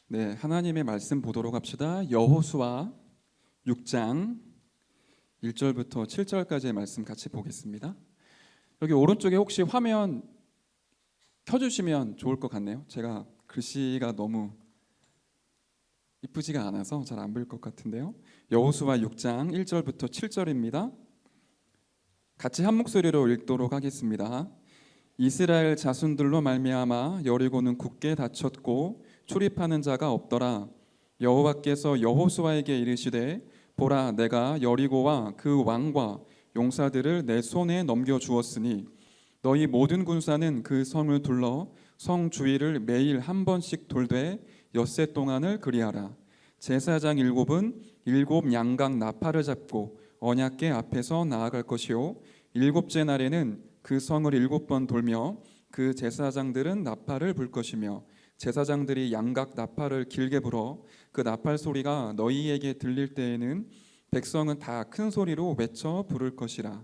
네, 하나님의 말씀 보도록 합시다. 여호수아 6장 1절부터 7절까지의 말씀 같이 보겠습니다. 여기 오른쪽에 혹시 화면 켜주시면 좋을 것 같네요. 제가 글씨가 너무 이쁘지가 않아서 잘 안 보일 것 같은데요. 여호수아 6장 1절부터 7절입니다. 같이 한 목소리로 읽도록 하겠습니다. 이스라엘 자손들로 말미암아 여리고는 굳게 닫혔고 출입하는 자가 없더라. 여호와께서 여호수아에게 이르시되 보라, 내가 여리고와 그 왕과 용사들을 내 손에 넘겨 주었으니 너희 모든 군사는 그 성을 둘러 성 주위를 매일 한 번씩 돌되 엿새 동안을 그리하라. 제사장 일곱은 일곱 양각 나팔을 잡고 언약궤 앞에서 나아갈 것이요 일곱째 날에는 그 성을 7번 돌며 그 제사장들은 나팔을 불 것이며 제사장들이 양각 나팔을 길게 불어 그 나팔 소리가 너희에게 들릴 때에는 백성은 다 큰 소리로 외쳐 부를 것이라.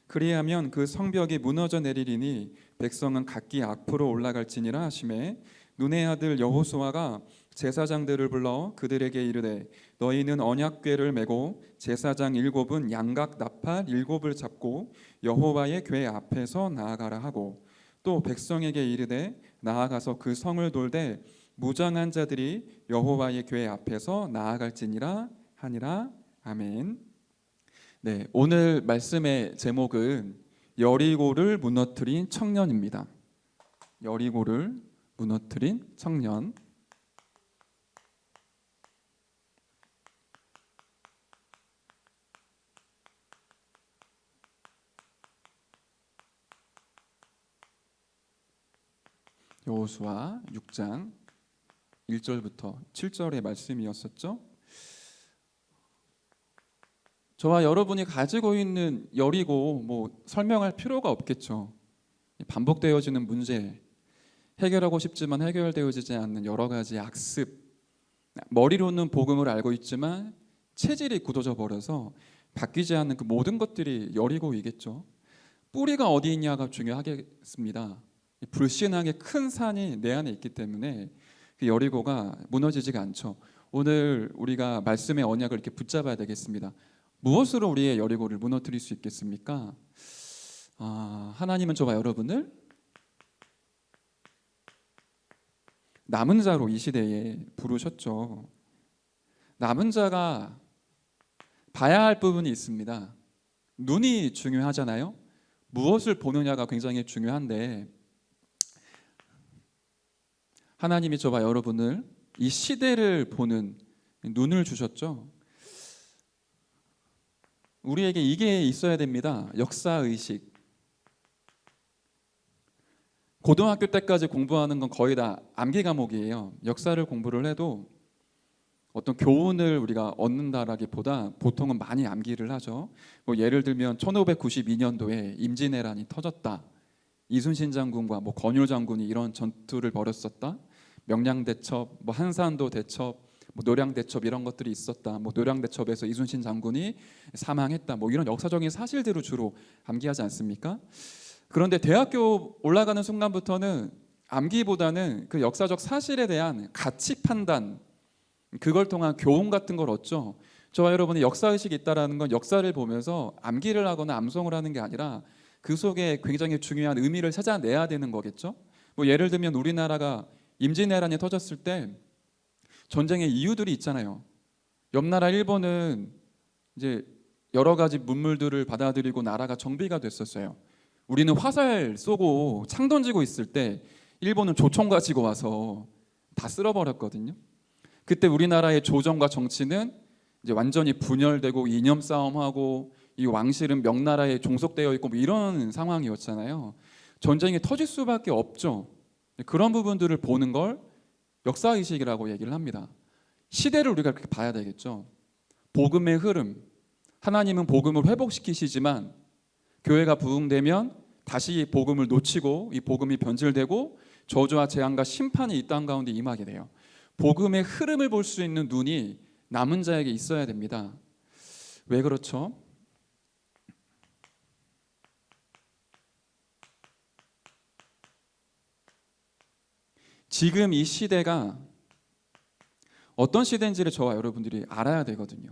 그리하면 그 성벽이 무너져 내리리니 백성은 각기 앞으로 올라갈지니라 하시매 눈의 아들 여호수아가 제사장들을 불러 그들에게 이르되 너희는 언약궤를 메고 제사장 7은 양각 나팔 7을 잡고 여호와의 궤 앞에서 나아가라 하고 또 백성에게 이르되 나아가서 그 성을 돌되 무장한 자들이 여호와의 궤 앞에서 나아갈지니라 하니라. 아멘. 네, 오늘 말씀의 제목은 여리고를 무너뜨린 청년입니다. 여리고를 무너뜨린 청년. 여호수아 6장 1절부터 7절의 말씀이었었죠. 저와 여러분이 가지고 있는 여리고 설명할 필요가 없겠죠. 반복되어지는 문제, 해결하고 싶지만 해결되어지지 않는 여러 가지 악습, 머리로는 복음을 알고 있지만 체질이 굳어져 버려서 바뀌지 않는 그 모든 것들이 여리고이겠죠. 뿌리가 어디 있냐가 중요하겠습니다. 불신앙의 큰 산이 내 안에 있기 때문에 그 여리고가 무너지지가 않죠. 오늘 우리가 말씀의 언약을 이렇게 붙잡아야 되겠습니다. 무엇으로 우리의 여리고를 무너뜨릴 수 있겠습니까? 하나님은 저와 여러분을 남은 자로 이 시대에 부르셨죠. 남은 자가 봐야 할 부분이 있습니다. 눈이 중요하잖아요. 무엇을 보느냐가 굉장히 중요한데 하나님이 저와 여러분을 이 시대를 보는 눈을 주셨죠. 우리에게 이게 있어야 됩니다. 역사의식. 고등학교 때까지 공부하는 건 거의 다 암기 과목이에요. 역사를 공부를 해도 어떤 교훈을 우리가 얻는다라기보다 보통은 많이 암기를 하죠. 예를 들면 1592년도에 임진왜란이 터졌다. 이순신 장군과 권율 장군이 이런 전투를 벌였었다. 명량대첩, 한산도 대첩, 노량대첩 이런 것들이 있었다. 노량대첩에서 이순신 장군이 사망했다. 이런 역사적인 사실들을 주로 암기하지 않습니까? 그런데 대학교 올라가는 순간부터는 암기보다는 그 역사적 사실에 대한 가치 판단, 그걸 통한 교훈 같은 걸 얻죠. 저와 여러분이 역사의식이 있다는 건 역사를 보면서 암기를 하거나 암송을 하는 게 아니라 그 속에 굉장히 중요한 의미를 찾아내야 되는 거겠죠. 예를 들면 우리나라가 임진왜란이 터졌을 때 전쟁의 이유들이 있잖아요. 옆나라 일본은 이제 여러 가지 문물들을 받아들이고 나라가 정비가 됐었어요. 우리는 화살 쏘고 창 던지고 있을 때 일본은 조총 가지고 와서 다 쓸어버렸거든요. 그때 우리나라의 조정과 정치는 이제 완전히 분열되고 이념 싸움하고 이 왕실은 명나라에 종속되어 있고 이런 상황이었잖아요. 전쟁이 터질 수밖에 없죠. 그런 부분들을 보는 걸 역사의식이라고 얘기를 합니다. 시대를 우리가 그렇게 봐야 되겠죠. 복음의 흐름, 하나님은 복음을 회복시키시지만 교회가 부흥되면 다시 복음을 놓치고 이 복음이 변질되고 저주와 재앙과 심판이 이 땅 가운데 임하게 돼요. 복음의 흐름을 볼 수 있는 눈이 남은 자에게 있어야 됩니다. 왜 그렇죠? 지금 이 시대가 어떤 시대인지를 저와 여러분들이 알아야 되거든요.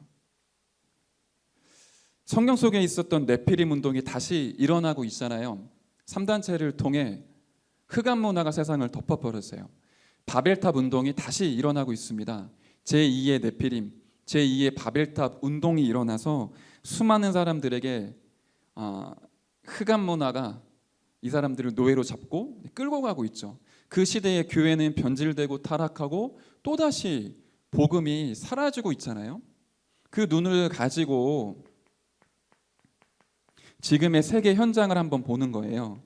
성경 속에 있었던 네피림 운동이 다시 일어나고 있잖아요. 3단체를 통해 흑암 문화가 세상을 덮어버렸어요. 바벨탑 운동이 다시 일어나고 있습니다. 제2의 네피림, 제2의 바벨탑 운동이 일어나서 수많은 사람들에게 흑암 문화가 이 사람들을 노예로 잡고 끌고 가고 있죠. 그 시대의 교회는 변질되고 타락하고 또다시 복음이 사라지고 있잖아요. 그 눈을 가지고 지금의 세계 현장을 한번 보는 거예요.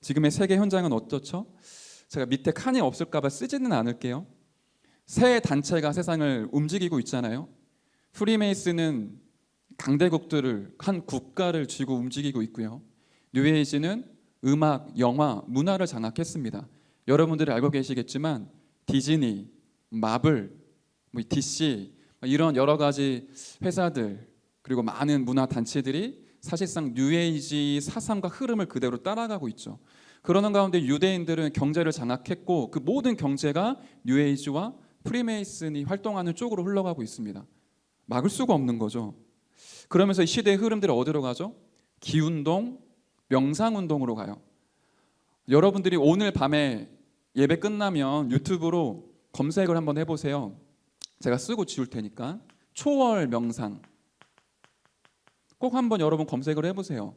지금의 세계 현장은 어떻죠? 제가 밑에 칸이 없을까 봐 쓰지는 않을게요. 세 단체가 세상을 움직이고 있잖아요. 프리메이슨은 강대국들을, 한 국가를 쥐고 움직이고 있고요. 뉴에이지는 음악, 영화, 문화를 장악했습니다. 여러분들이 알고 계시겠지만 디즈니, 마블, DC 이런 여러 가지 회사들 그리고 많은 문화 단체들이 사실상 뉴에이지 사상과 흐름을 그대로 따라가고 있죠. 그러는 가운데 유대인들은 경제를 장악했고 그 모든 경제가 뉴에이지와 프리메이슨이 활동하는 쪽으로 흘러가고 있습니다. 막을 수가 없는 거죠. 그러면서 이 시대의 흐름들이 어디로 가죠? 기운동, 명상운동으로 가요. 여러분들이 오늘 밤에 예배 끝나면 유튜브로 검색을 한번 해보세요. 제가 쓰고 지울 테니까 초월 명상 꼭 한번 여러분 검색을 해보세요.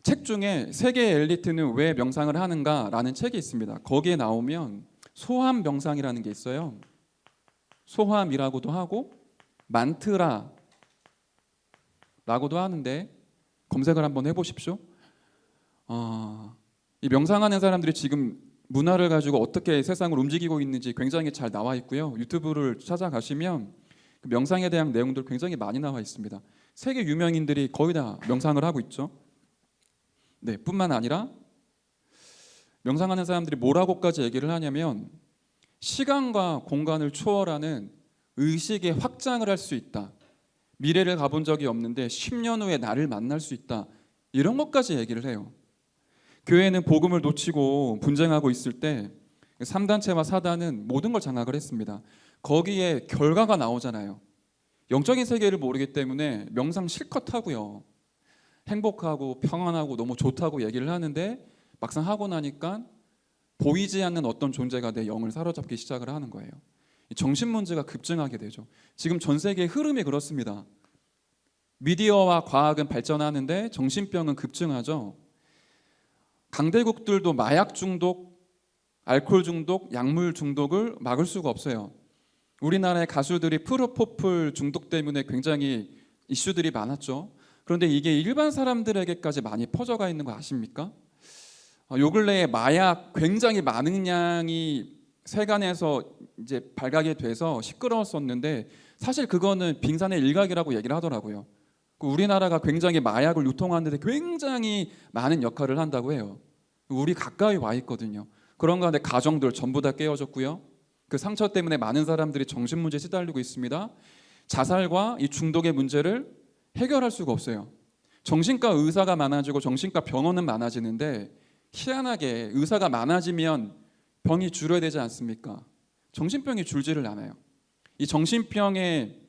책 중에 세계의 엘리트는 왜 명상을 하는가라는 책이 있습니다. 거기에 나오면 소함 명상이라는 게 있어요. 소함이라고도 하고 만트라라고도 하는데 검색을 한번 해보십시오. 이 명상하는 사람들이 지금 문화를 가지고 어떻게 세상을 움직이고 있는지 굉장히 잘 나와 있고요. 유튜브를 찾아가시면 그 명상에 대한 내용들 굉장히 많이 나와 있습니다. 세계 유명인들이 거의 다 명상을 하고 있죠. 네, 뿐만 아니라 명상하는 사람들이 뭐라고까지 얘기를 하냐면 시간과 공간을 초월하는 의식의 확장을 할 수 있다. 미래를 가본 적이 없는데 10년 후에 나를 만날 수 있다. 이런 것까지 얘기를 해요. 교회는 복음을 놓치고 분쟁하고 있을 때 3단체와 4단은 모든 걸 장악을 했습니다. 거기에 결과가 나오잖아요. 영적인 세계를 모르기 때문에 명상 실컷 하고요. 행복하고 평안하고 너무 좋다고 얘기를 하는데 막상 하고 나니까 보이지 않는 어떤 존재가 내 영을 사로잡기 시작을 하는 거예요. 정신 문제가 급증하게 되죠. 지금 전 세계의 흐름이 그렇습니다. 미디어와 과학은 발전하는데 정신병은 급증하죠. 강대국들도 마약 중독, 알코올 중독, 약물 중독을 막을 수가 없어요. 우리나라의 가수들이 프로포폴 중독 때문에 굉장히 이슈들이 많았죠. 그런데 이게 일반 사람들에게까지 많이 퍼져가 있는 거 아십니까? 요 근래에 마약 굉장히 많은 양이 세간에서 이제 발각이 돼서 시끄러웠었는데 사실 그거는 빙산의 일각이라고 얘기를 하더라고요. 우리나라가 굉장히 마약을 유통하는데 굉장히 많은 역할을 한다고 해요. 우리 가까이 와 있거든요. 그런 가운데 가정들 전부 다 깨어졌고요. 그 상처 때문에 많은 사람들이 정신 문제에 시달리고 있습니다. 자살과 이 중독의 문제를 해결할 수가 없어요. 정신과 의사가 많아지고 정신과 병원은 많아지는데 희한하게 의사가 많아지면 병이 줄어야 되지 않습니까? 정신병이 줄지를 않아요. 이 정신병의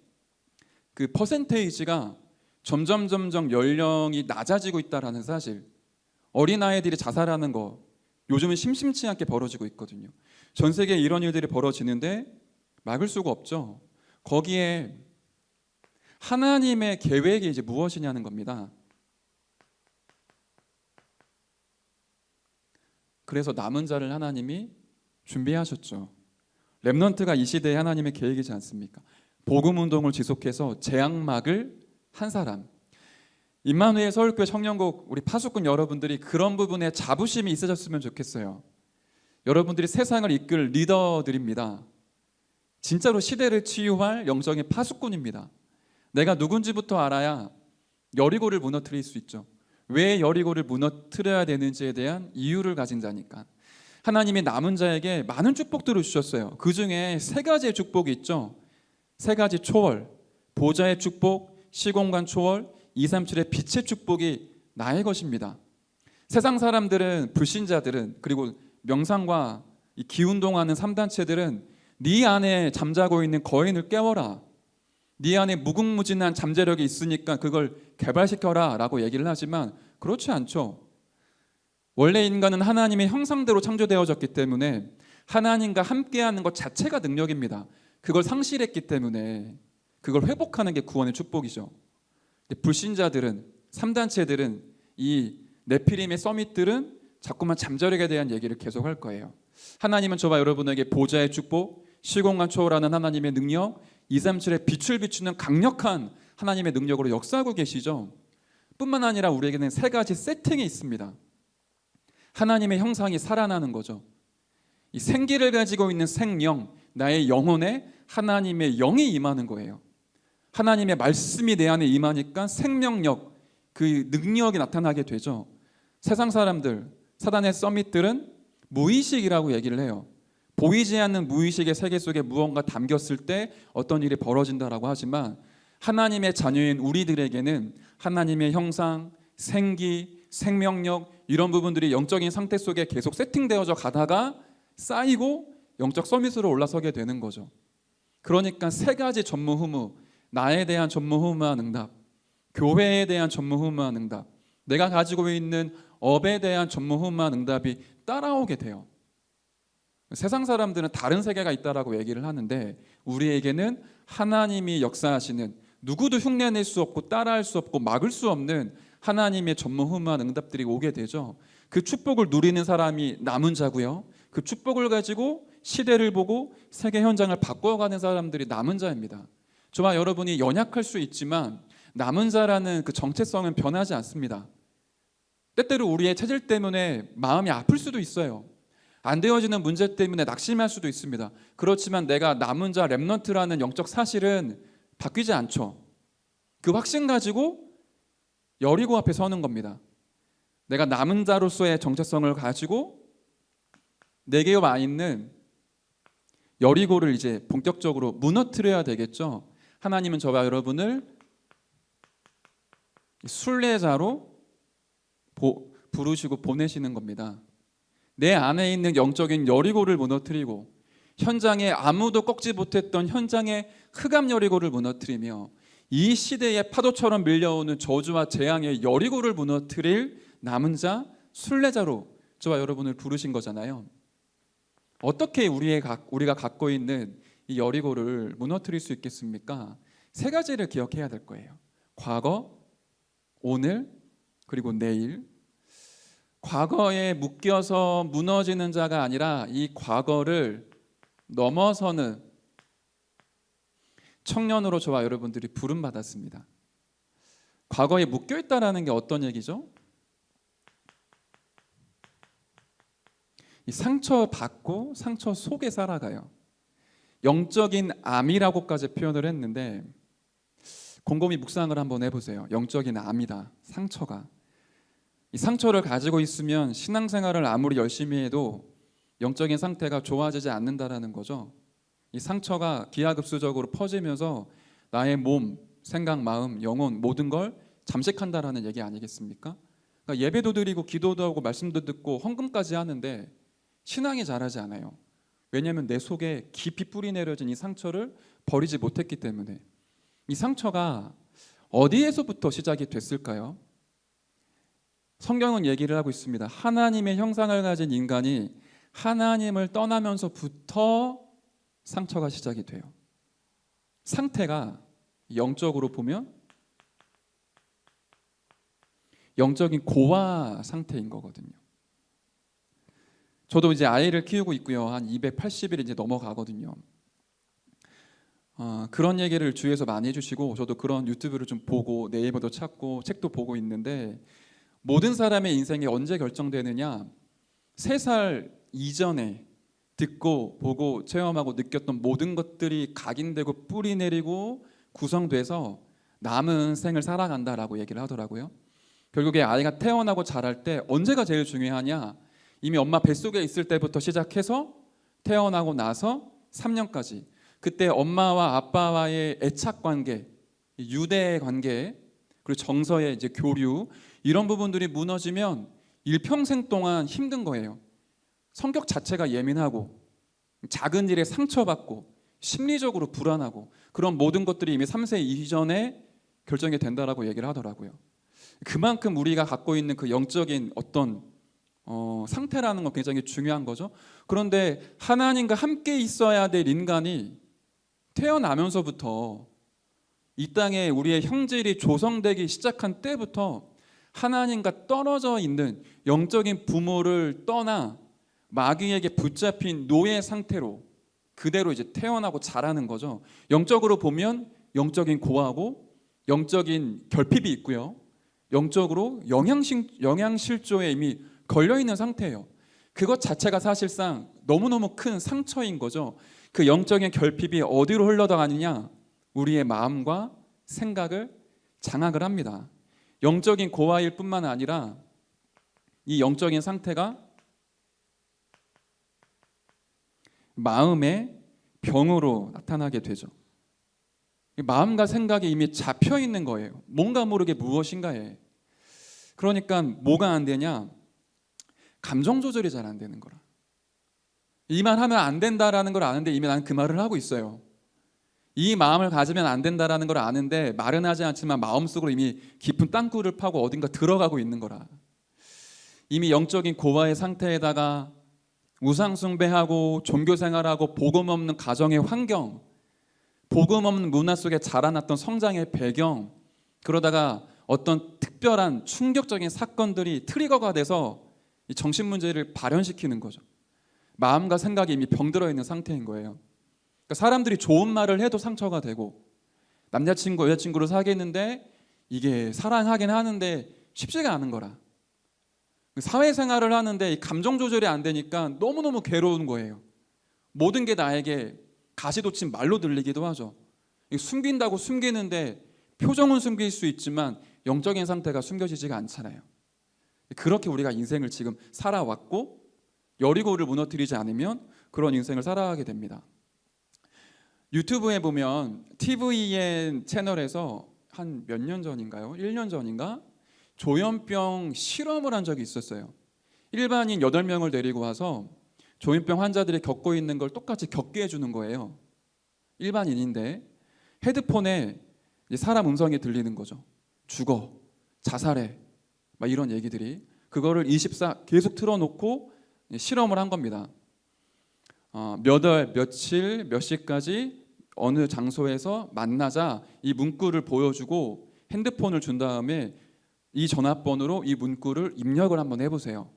그 퍼센테이지가 점점 연령이 낮아지고 있다는 사실. 어린아이들이 자살하는 거 요즘은 심심치 않게 벌어지고 있거든요. 전 세계에 이런 일들이 벌어지는데 막을 수가 없죠. 거기에 하나님의 계획이 이제 무엇이냐는 겁니다. 그래서 남은 자를 하나님이 준비하셨죠. 렘넌트가 이 시대의 하나님의 계획이지 않습니까? 복음 운동을 지속해서 재앙막을 한 사람. 임마누엘 서울교회 청년국 우리 파수꾼 여러분들이 그런 부분에 자부심이 있으셨으면 좋겠어요. 여러분들이 세상을 이끌 리더들입니다. 진짜로 시대를 치유할 영적인 파수꾼입니다. 내가 누군지부터 알아야 여리고를 무너뜨릴 수 있죠. 왜 여리고를 무너뜨려야 되는지에 대한 이유를 가진 자니까. 하나님이 남은 자에게 많은 축복들을 주셨어요. 그 중에 세 가지의 축복이 있죠. 세 가지 초월, 보좌의 축복, 시공간 초월, 237의 빛의 축복이 나의 것입니다. 세상 사람들은, 불신자들은, 그리고 명상과 이 기운동하는 3단체들은 네 안에 잠자고 있는 거인을 깨워라. 네 안에 무궁무진한 잠재력이 있으니까 그걸 개발시켜라 라고 얘기를 하지만 그렇지 않죠. 원래 인간은 하나님의 형상대로 창조되어졌기 때문에 하나님과 함께하는 것 자체가 능력입니다. 그걸 상실했기 때문에 그걸 회복하는 게 구원의 축복이죠. 불신자들은, 3단체들은, 이 네피림의 서밋들은 자꾸만 잠재력에 대한 얘기를 계속 할 거예요. 하나님은 저와 여러분에게 보좌의 축복, 시공간 초월하는 하나님의 능력, 237의 빛을 비추는 강력한 하나님의 능력으로 역사하고 계시죠. 뿐만 아니라 우리에게는 세 가지 세팅이 있습니다. 하나님의 형상이 살아나는 거죠. 이 생기를 가지고 있는 생명, 나의 영혼에 하나님의 영이 임하는 거예요. 하나님의 말씀이 내 안에 임하니까 생명력, 그 능력이 나타나게 되죠. 세상 사람들, 사단의 서밋들은 무의식이라고 얘기를 해요. 보이지 않는 무의식의 세계 속에 무언가 담겼을 때 어떤 일이 벌어진다라고 하지만 하나님의 자녀인 우리들에게는 하나님의 형상, 생기, 생명력 이런 부분들이 영적인 상태 속에 계속 세팅되어져 가다가 쌓이고 영적 서밋으로 올라서게 되는 거죠. 그러니까 세 가지 전무후무, 나에 대한 전무후무한 응답, 교회에 대한 전무후무한 응답, 내가 가지고 있는 업에 대한 전무후무한 응답이 따라오게 돼요. 세상 사람들은 다른 세계가 있다라고 얘기를 하는데 우리에게는 하나님이 역사하시는, 누구도 흉내낼 수 없고 따라할 수 없고 막을 수 없는 하나님의 전무후무한 응답들이 오게 되죠. 그 축복을 누리는 사람이 남은 자고요. 그 축복을 가지고 시대를 보고 세계 현장을 바꿔가는 사람들이 남은 자입니다. 저와 여러분이 연약할 수 있지만 남은 자라는 그 정체성은 변하지 않습니다. 때때로 우리의 체질 때문에 마음이 아플 수도 있어요. 안 되어지는 문제 때문에 낙심할 수도 있습니다. 그렇지만 내가 남은 자 렘넌트라는 영적 사실은 바뀌지 않죠. 그 확신 가지고 여리고 앞에 서는 겁니다. 내가 남은 자로서의 정체성을 가지고 내게 와 있는 여리고를 이제 본격적으로 무너뜨려야 되겠죠. 하나님은 저와 여러분을 순례자로 부르시고 보내시는 겁니다. 내 안에 있는 영적인 여리고를 무너뜨리고 현장에 아무도 꺾지 못했던 현장의 흑암 여리고를 무너뜨리며 이 시대의 파도처럼 밀려오는 저주와 재앙의 여리고를 무너뜨릴 남은 자, 순례자로 저와 여러분을 부르신 거잖아요. 어떻게 우리가 갖고 있는 이 여리고를 무너뜨릴 수 있겠습니까? 세 가지를 기억해야 될 거예요. 과거, 오늘, 그리고 내일. 과거에 묶여서 무너지는 자가 아니라 이 과거를 넘어서는 청년으로 저와 여러분들이 부름받았습니다. 과거에 묶여있다라는 게 어떤 얘기죠? 이 상처받고 상처 속에 살아가요. 영적인 암이라고까지 표현을 했는데 곰곰이 묵상을 한번 해보세요. 영적인 암이다. 상처가. 이 상처를 가지고 있으면 신앙생활을 아무리 열심히 해도 영적인 상태가 좋아지지 않는다라는 거죠. 이 상처가 기하급수적으로 퍼지면서 나의 몸, 생각, 마음, 영혼 모든 걸 잠식한다라는 얘기 아니겠습니까? 그러니까 예배도 드리고 기도도 하고 말씀도 듣고 헌금까지 하는데 신앙이 자라지 않아요. 왜냐하면 내 속에 깊이 뿌리 내려진 이 상처를 버리지 못했기 때문에. 이 상처가 어디에서부터 시작이 됐을까요? 성경은 얘기를 하고 있습니다. 하나님의 형상을 가진 인간이 하나님을 떠나면서부터 상처가 시작이 돼요. 상태가 영적으로 보면 영적인 고화 상태인 거거든요. 저도 이제 아이를 키우고 있고요. 한 280일 이제 넘어가거든요. 그런 얘기를 주위에서 많이 해주시고 저도 그런 유튜브를 좀 보고 네이버도 찾고 책도 보고 있는데 모든 사람의 인생이 언제 결정되느냐? 3살 이전에 듣고 보고 체험하고 느꼈던 모든 것들이 각인되고 뿌리 내리고 구성돼서 남은 생을 살아간다라고 얘기를 하더라고요. 결국에 아이가 태어나고 자랄 때 언제가 제일 중요하냐? 이미 엄마 뱃속에 있을 때부터 시작해서 태어나고 나서 3년까지 그때 엄마와 아빠와의 애착 관계, 유대 관계, 그리고 정서의 이제 교류 이런 부분들이 무너지면 일평생 동안 힘든 거예요. 성격 자체가 예민하고 작은 일에 상처받고 심리적으로 불안하고 그런 모든 것들이 이미 3세 이전에 결정이 된다라고 얘기를 하더라고요. 그만큼 우리가 갖고 있는 그 영적인 어떤 상태라는 건 굉장히 중요한 거죠. 그런데 하나님과 함께 있어야 될 인간이 태어나면서부터 이 땅에 우리의 형질이 조성되기 시작한 때부터 하나님과 떨어져 있는 영적인 부모를 떠나 마귀에게 붙잡힌 노예 상태로 그대로 이제 태어나고 자라는 거죠. 영적으로 보면 영적인 고하고 영적인 결핍이 있고요. 영적으로 영양실조에 이미 걸려있는 상태예요. 그것 자체가 사실상 너무너무 큰 상처인 거죠. 그 영적인 결핍이 어디로 흘러나가느냐? 우리의 마음과 생각을 장악을 합니다. 영적인 고아일 뿐만 아니라 이 영적인 상태가 마음의 병으로 나타나게 되죠. 마음과 생각이 이미 잡혀 있는 거예요. 뭔가 모르게 무엇인가에. 그러니까 뭐가 안 되냐? 감정 조절이 잘 안 되는 거라. 이 말 하면 안 된다라는 걸 아는데 이미 난 그 말을 하고 있어요. 이 마음을 가지면 안 된다라는 걸 아는데 말은 하지 않지만 마음속으로 이미 깊은 땅굴을 파고 어딘가 들어가고 있는 거라. 이미 영적인 고아의 상태에다가 우상 숭배하고 종교 생활하고 복음 없는 가정의 환경, 복음 없는 문화 속에 자라났던 성장의 배경, 그러다가 어떤 특별한 충격적인 사건들이 트리거가 돼서 이 정신 문제를 발현시키는 거죠. 마음과 생각이 이미 병들어 있는 상태인 거예요. 그러니까 사람들이 좋은 말을 해도 상처가 되고, 남자친구 여자친구를 사귀는데 이게 사랑하긴 하는데 쉽지가 않은 거라. 사회생활을 하는데 이 감정 조절이 안 되니까 너무너무 괴로운 거예요. 모든 게 나에게 가시돋친 말로 들리기도 하죠. 숨긴다고 숨기는데 표정은 숨길 수 있지만 영적인 상태가 숨겨지지가 않잖아요. 그렇게 우리가 인생을 지금 살아왔고 여리고를 무너뜨리지 않으면 그런 인생을 살아가게 됩니다. 유튜브에 보면 TVN 채널에서 한 몇 년 전인가요? 1년 전인가? 조현병 실험을 한 적이 있었어요. 일반인 8명을 데리고 와서 조현병 환자들이 겪고 있는 걸 똑같이 겪게 해주는 거예요. 일반인인데 헤드폰에 사람 음성이 들리는 거죠. 죽어, 자살해, 막 이런 얘기들이. 그거를 24 계속 틀어놓고 실험을 한 겁니다. 몇 월, 며칠, 몇 시까지 어느 장소에서 만나자 이 문구를 보여주고 핸드폰을 준 다음에 이 전화번호로 이 문구를 입력을 한번 해보세요.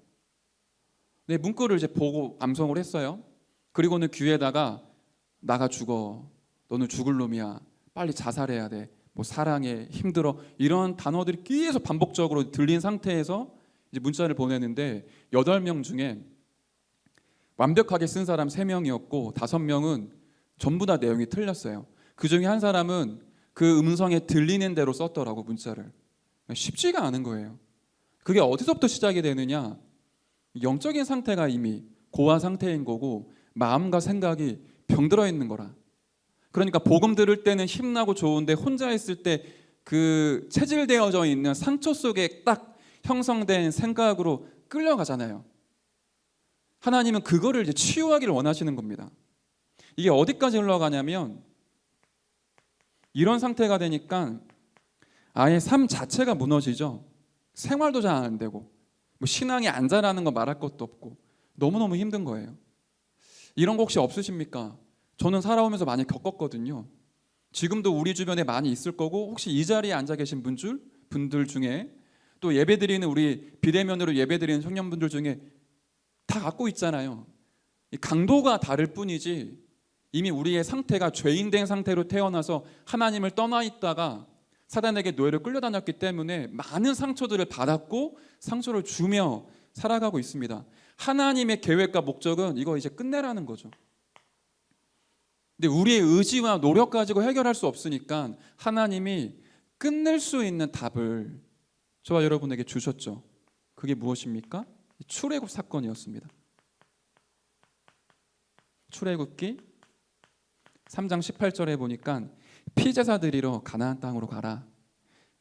네, 문구를 이제 보고 암송을 했어요. 그리고는 귀에다가 나가 죽어, 너는 죽을 놈이야, 빨리 자살해야 돼, 뭐 사랑해, 힘들어, 이런 단어들이 계속 반복적으로 들린 상태에서 이제 문자를 보내는데 8명 중에 완벽하게 쓴 사람 3명이었고 5명은 전부 다 내용이 틀렸어요. 그 중에 한 사람은 그 음성에 들리는 대로 썼더라고, 문자를. 쉽지가 않은 거예요. 그게 어디서부터 시작이 되느냐? 영적인 상태가 이미 고아 상태인 거고 마음과 생각이 병들어 있는 거라. 그러니까 복음 들을 때는 힘나고 좋은데 혼자 있을 때 그 체질되어져 있는 상처 속에 딱 형성된 생각으로 끌려가잖아요. 하나님은 그거를 이제 치유하기를 원하시는 겁니다. 이게 어디까지 흘러가냐면 이런 상태가 되니까 아예 삶 자체가 무너지죠. 생활도 잘 안 되고 뭐 신앙이 안 자라는 거 말할 것도 없고 너무너무 힘든 거예요. 이런 거 혹시 없으십니까? 저는 살아오면서 많이 겪었거든요. 지금도 우리 주변에 많이 있을 거고 혹시 이 자리에 앉아 계신 분들 중에 또 예배드리는 우리 비대면으로 예배드리는 청년분들 중에 다 갖고 있잖아요. 강도가 다를 뿐이지 이미 우리의 상태가 죄인된 상태로 태어나서 하나님을 떠나 있다가 사단에게 노예로 끌려다녔기 때문에 많은 상처들을 받았고 상처를 주며 살아가고 있습니다. 하나님의 계획과 목적은 이거 이제 끝내라는 거죠. 근데 우리의 의지와 노력 가지고 해결할 수 없으니까 하나님이 끝낼 수 있는 답을 저와 여러분에게 주셨죠. 그게 무엇입니까? 출애굽 사건이었습니다. 출애굽기 3장 18절에 보니까 피제사 드리러 가나안 땅으로 가라.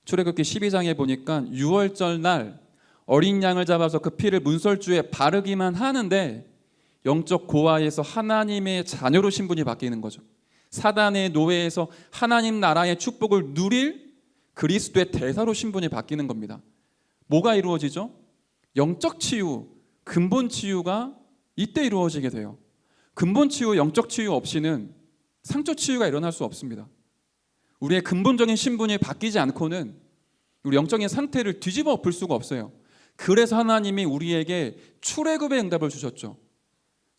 출애굽기 12장에 보니까 6월절 날 어린 양을 잡아서 그 피를 문설주에 바르기만 하는데 영적 고아에서 하나님의 자녀로 신분이 바뀌는 거죠. 사단의 노예에서 하나님 나라의 축복을 누릴 그리스도의 대사로 신분이 바뀌는 겁니다. 뭐가 이루어지죠? 영적 치유, 근본 치유가 이때 이루어지게 돼요. 근본 치유, 영적 치유 없이는 상처 치유가 일어날 수 없습니다. 우리의 근본적인 신분이 바뀌지 않고는 우리 영적인 상태를 뒤집어 엎을 수가 없어요. 그래서 하나님이 우리에게 출애굽의 응답을 주셨죠.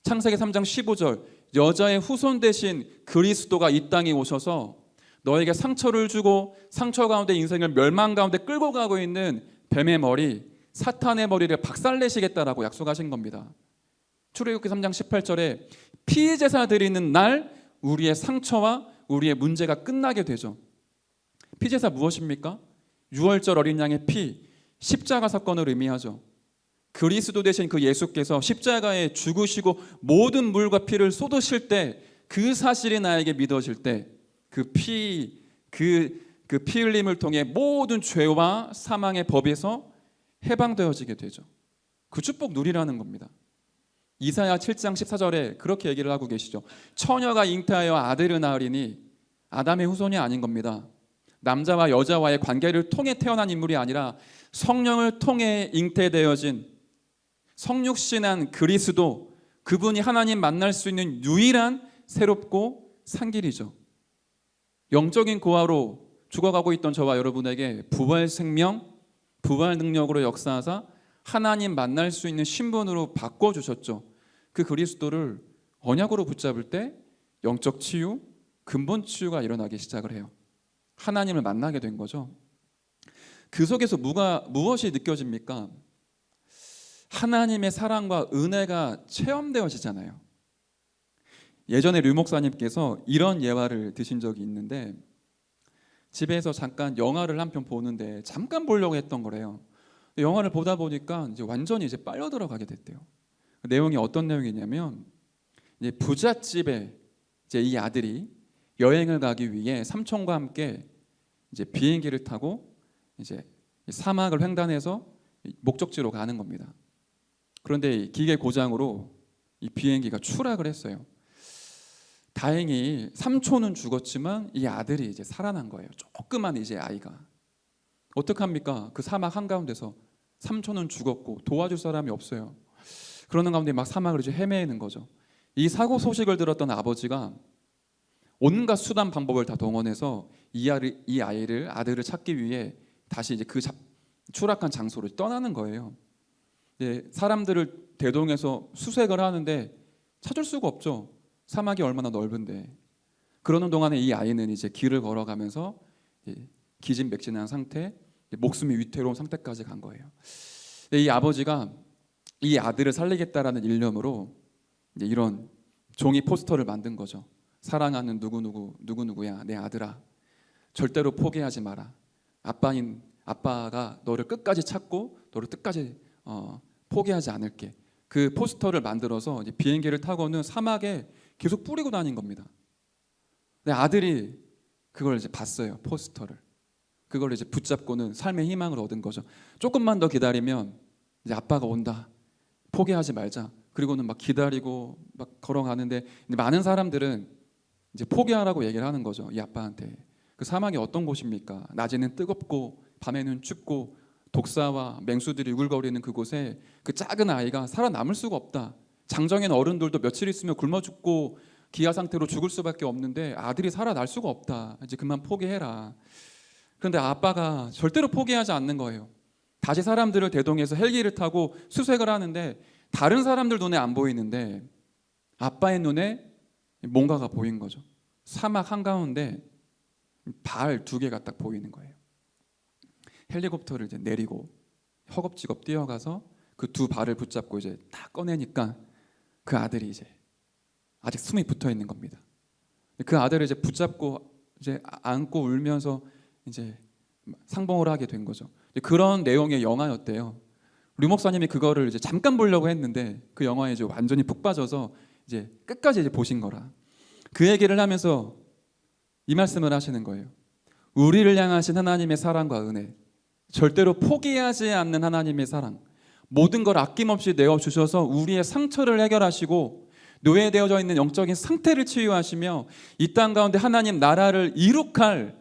창세기 3장 15절, 여자의 후손 대신 그리스도가 이 땅에 오셔서 너에게 상처를 주고 상처 가운데 인생을 멸망 가운데 끌고 가고 있는 뱀의 머리, 사탄의 머리를 박살내시겠다라고 약속하신 겁니다. 출애굽기 3장 18절에 피제사 드리는 날 우리의 상처와 우리의 문제가 끝나게 되죠. 피제사 무엇입니까? 유월절 어린 양의 피, 십자가 사건을 의미하죠. 그리스도 대신 그 예수께서 십자가에 죽으시고 모든 물과 피를 쏟으실 때, 그 사실이 나에게 믿어질 때 그 피 흘림을 통해 모든 죄와 사망의 법에서 해방되어지게 되죠. 그 축복 누리라는 겁니다. 이사야 7장 14절에 그렇게 얘기를 하고 계시죠. 처녀가 잉태하여 아들을 낳으리니 아담의 후손이 아닌 겁니다. 남자와 여자와의 관계를 통해 태어난 인물이 아니라 성령을 통해 잉태되어진 성육신한 그리스도, 그분이 하나님 만날 수 있는 유일한 새롭고 산 길이죠. 영적인 고아로 죽어가고 있던 저와 여러분에게 부활 생명, 부활 능력으로 역사하사 하나님 만날 수 있는 신분으로 바꿔주셨죠. 그 그리스도를 언약으로 붙잡을 때 영적 치유, 근본 치유가 일어나기 시작을 해요. 하나님을 만나게 된 거죠. 그 속에서 무엇이 느껴집니까? 하나님의 사랑과 은혜가 체험되어지잖아요. 예전에 류 목사님께서 이런 예화를 드신 적이 있는데, 집에서 잠깐 영화를 한 편 보는데 잠깐 보려고 했던 거래요. 영화를 보다 보니까 이제 완전히 이제 빨려 들어가게 됐대요. 내용이 어떤 내용이냐면, 이제 부잣집에 이제 이 아들이 여행을 가기 위해 삼촌과 함께 이제 비행기를 타고 이제 사막을 횡단해서 목적지로 가는 겁니다. 그런데 기계 고장으로 이 비행기가 추락을 했어요. 다행히 삼촌은 죽었지만 이 아들이 이제 살아난 거예요. 조그만 이제 아이가. 어떡합니까? 그 사막 한가운데서 삼촌은 죽었고 도와줄 사람이 없어요. 그러는 가운데 막 사막을 이제 헤매는 거죠. 이 사고 소식을 들었던 아버지가 온갖 수단 방법을 다 동원해서 이 아들을 찾기 위해 다시 이제 그 추락한 장소를 떠나는 거예요. 사람들을 대동해서 수색을 하는데 찾을 수가 없죠. 사막이 얼마나 넓은데. 그러는 동안에 이 아이는 이제 길을 걸어가면서 기진맥진한 상태, 목숨이 위태로운 상태까지 간 거예요. 이 아버지가 이 아들을 살리겠다라는 일념으로 이제 이런 종이 포스터를 만든 거죠. 사랑하는 누구누구야, 내 아들아, 절대로 포기하지 마라. 아빠가 너를 끝까지 찾고 너를 끝까지 포기하지 않을게. 그 포스터를 만들어서 이제 비행기를 타고는 사막에 계속 뿌리고 다닌 겁니다. 근데 아들이 그걸 이제 봤어요, 포스터를. 그걸 이제 붙잡고는 삶의 희망을 얻은 거죠. 조금만 더 기다리면 이제 아빠가 온다. 포기하지 말자. 그리고는 막 기다리고 막 걸어가는데 많은 사람들은 이제 포기하라고 얘기를 하는 거죠, 이 아빠한테. 그 사막이 어떤 곳입니까? 낮에는 뜨겁고 밤에는 춥고 독사와 맹수들이 우글거리는 그곳에 그 작은 아이가 살아남을 수가 없다. 장정인 어른들도 며칠 있으면 굶어 죽고 기아 상태로 죽을 수밖에 없는데 아들이 살아날 수가 없다. 이제 그만 포기해라. 그런데 아빠가 절대로 포기하지 않는 거예요. 다시 사람들을 대동해서 헬기를 타고 수색을 하는데 다른 사람들 눈에 안 보이는데 아빠의 눈에 뭔가가 보인 거죠. 사막 한가운데 발 2개가 딱 보이는 거예요. 헬리콥터를 이제 내리고 허겁지겁 뛰어가서 그 2 발을 붙잡고 이제 딱 꺼내니까 그 아들이 이제 아직 숨이 붙어 있는 겁니다. 그 아들을 이제 붙잡고 이제 안고 울면서 이제 상봉을 하게 된 거죠. 그런 내용의 영화였대요. 류 목사님이 그거를 이제 잠깐 보려고 했는데 그 영화에 이제 완전히 푹 빠져서 이제 끝까지 이제 보신 거라. 그 얘기를 하면서 이 말씀을 하시는 거예요. 우리를 향하신 하나님의 사랑과 은혜, 절대로 포기하지 않는 하나님의 사랑, 모든 걸 아낌없이 내어주셔서 우리의 상처를 해결하시고 노예되어져 있는 영적인 상태를 치유하시며 이 땅 가운데 하나님 나라를 이룩할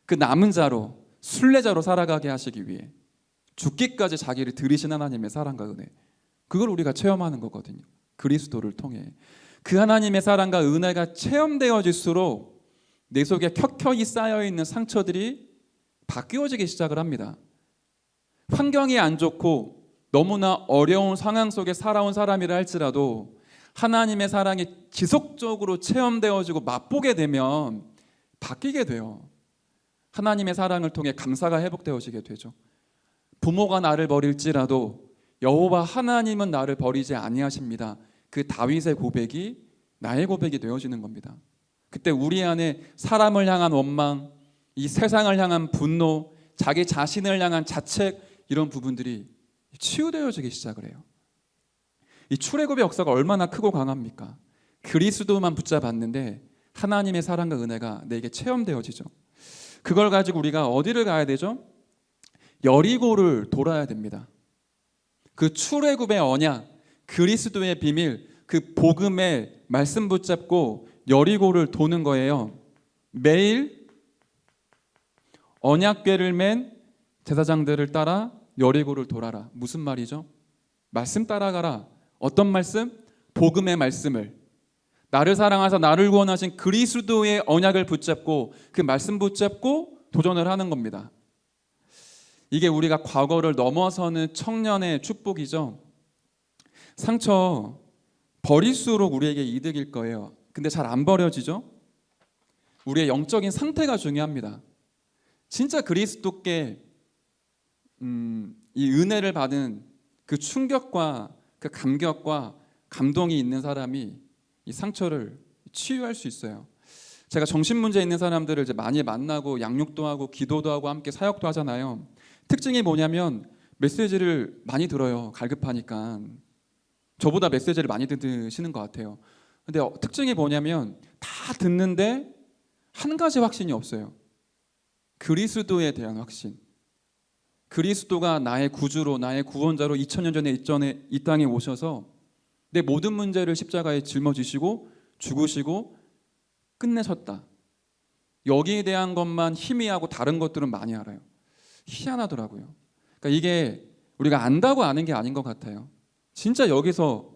그 남은 자로, 순례자로 살아가게 하시기 위해 죽기까지 자기를 들이신 하나님의 사랑과 은혜, 그걸 우리가 체험하는 거거든요. 그리스도를 통해 그 하나님의 사랑과 은혜가 체험되어질수록 내 속에 켜켜이 쌓여있는 상처들이 바뀌어지기 시작을 합니다. 환경이 안 좋고 너무나 어려운 상황 속에 살아온 사람이라 할지라도 하나님의 사랑이 지속적으로 체험되어지고 맛보게 되면 바뀌게 돼요. 하나님의 사랑을 통해 감사가 회복되어지게 되죠. 부모가 나를 버릴지라도 여호와 하나님은 나를 버리지 아니하십니다. 그 다윗의 고백이 나의 고백이 되어지는 겁니다. 그때 우리 안에 사람을 향한 원망, 이 세상을 향한 분노, 자기 자신을 향한 자책, 이런 부분들이 치유되어지기 시작을 해요. 이 출애굽의 역사가 얼마나 크고 강합니까? 그리스도만 붙잡았는데 하나님의 사랑과 은혜가 내게 체험되어지죠. 그걸 가지고 우리가 어디를 가야 되죠? 여리고를 돌아야 됩니다. 그 출애굽의 언약, 그리스도의 비밀, 그 복음의 말씀 붙잡고 여리고를 도는 거예요. 매일 언약궤를 맨 제사장들을 따라 여리고를 돌아라. 무슨 말이죠? 말씀 따라가라. 어떤 말씀? 복음의 말씀을, 나를 사랑하사 나를 구원하신 그리스도의 언약을 붙잡고 그 말씀 붙잡고 도전을 하는 겁니다. 이게 우리가 과거를 넘어서는 청년의 축복이죠. 상처 버릴수록 우리에게 이득일 거예요. 근데 잘 안 버려지죠? 우리의 영적인 상태가 중요합니다. 진짜 그리스도께 이 은혜를 받은 그 충격과 그 감격과 감동이 있는 사람이 이 상처를 치유할 수 있어요. 제가 정신 문제 있는 사람들을 이제 많이 만나고 양육도 하고 기도도 하고 함께 사역도 하잖아요. 특징이 뭐냐면 메시지를 많이 들어요. 갈급하니까. 저보다 메시지를 많이 듣시는 것 같아요. 근데 특징이 뭐냐면 다 듣는데 한 가지 확신이 없어요. 그리스도에 대한 확신. 그리스도가 나의 구주로, 나의 구원자로 2000년 전에 이 땅에 오셔서 내 모든 문제를 십자가에 짊어지시고 죽으시고 끝내셨다. 여기에 대한 것만 희미하고 다른 것들은 많이 알아요. 희한하더라고요. 그러니까 이게 우리가 안다고 아는 게 아닌 것 같아요. 진짜 여기서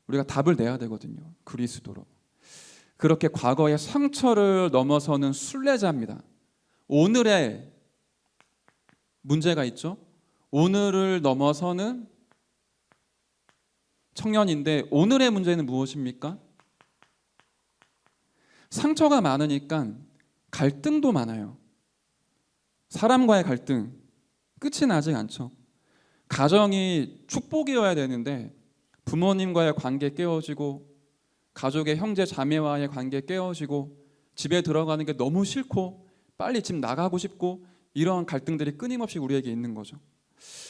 우리가 답을 내야 되거든요. 그리스도로. 그렇게 과거의 상처를 넘어서는 순례자입니다. 오늘의 문제가 있죠. 오늘을 넘어서는 청년인데 오늘의 문제는 무엇입니까? 상처가 많으니까 갈등도 많아요. 사람과의 갈등 끝이 나지 않죠. 가정이 축복이어야 되는데 부모님과의 관계 깨어지고 가족의 형제 자매와의 관계 깨어지고 집에 들어가는 게 너무 싫고 빨리 집 나가고 싶고 이러한 갈등들이 끊임없이 우리에게 있는 거죠.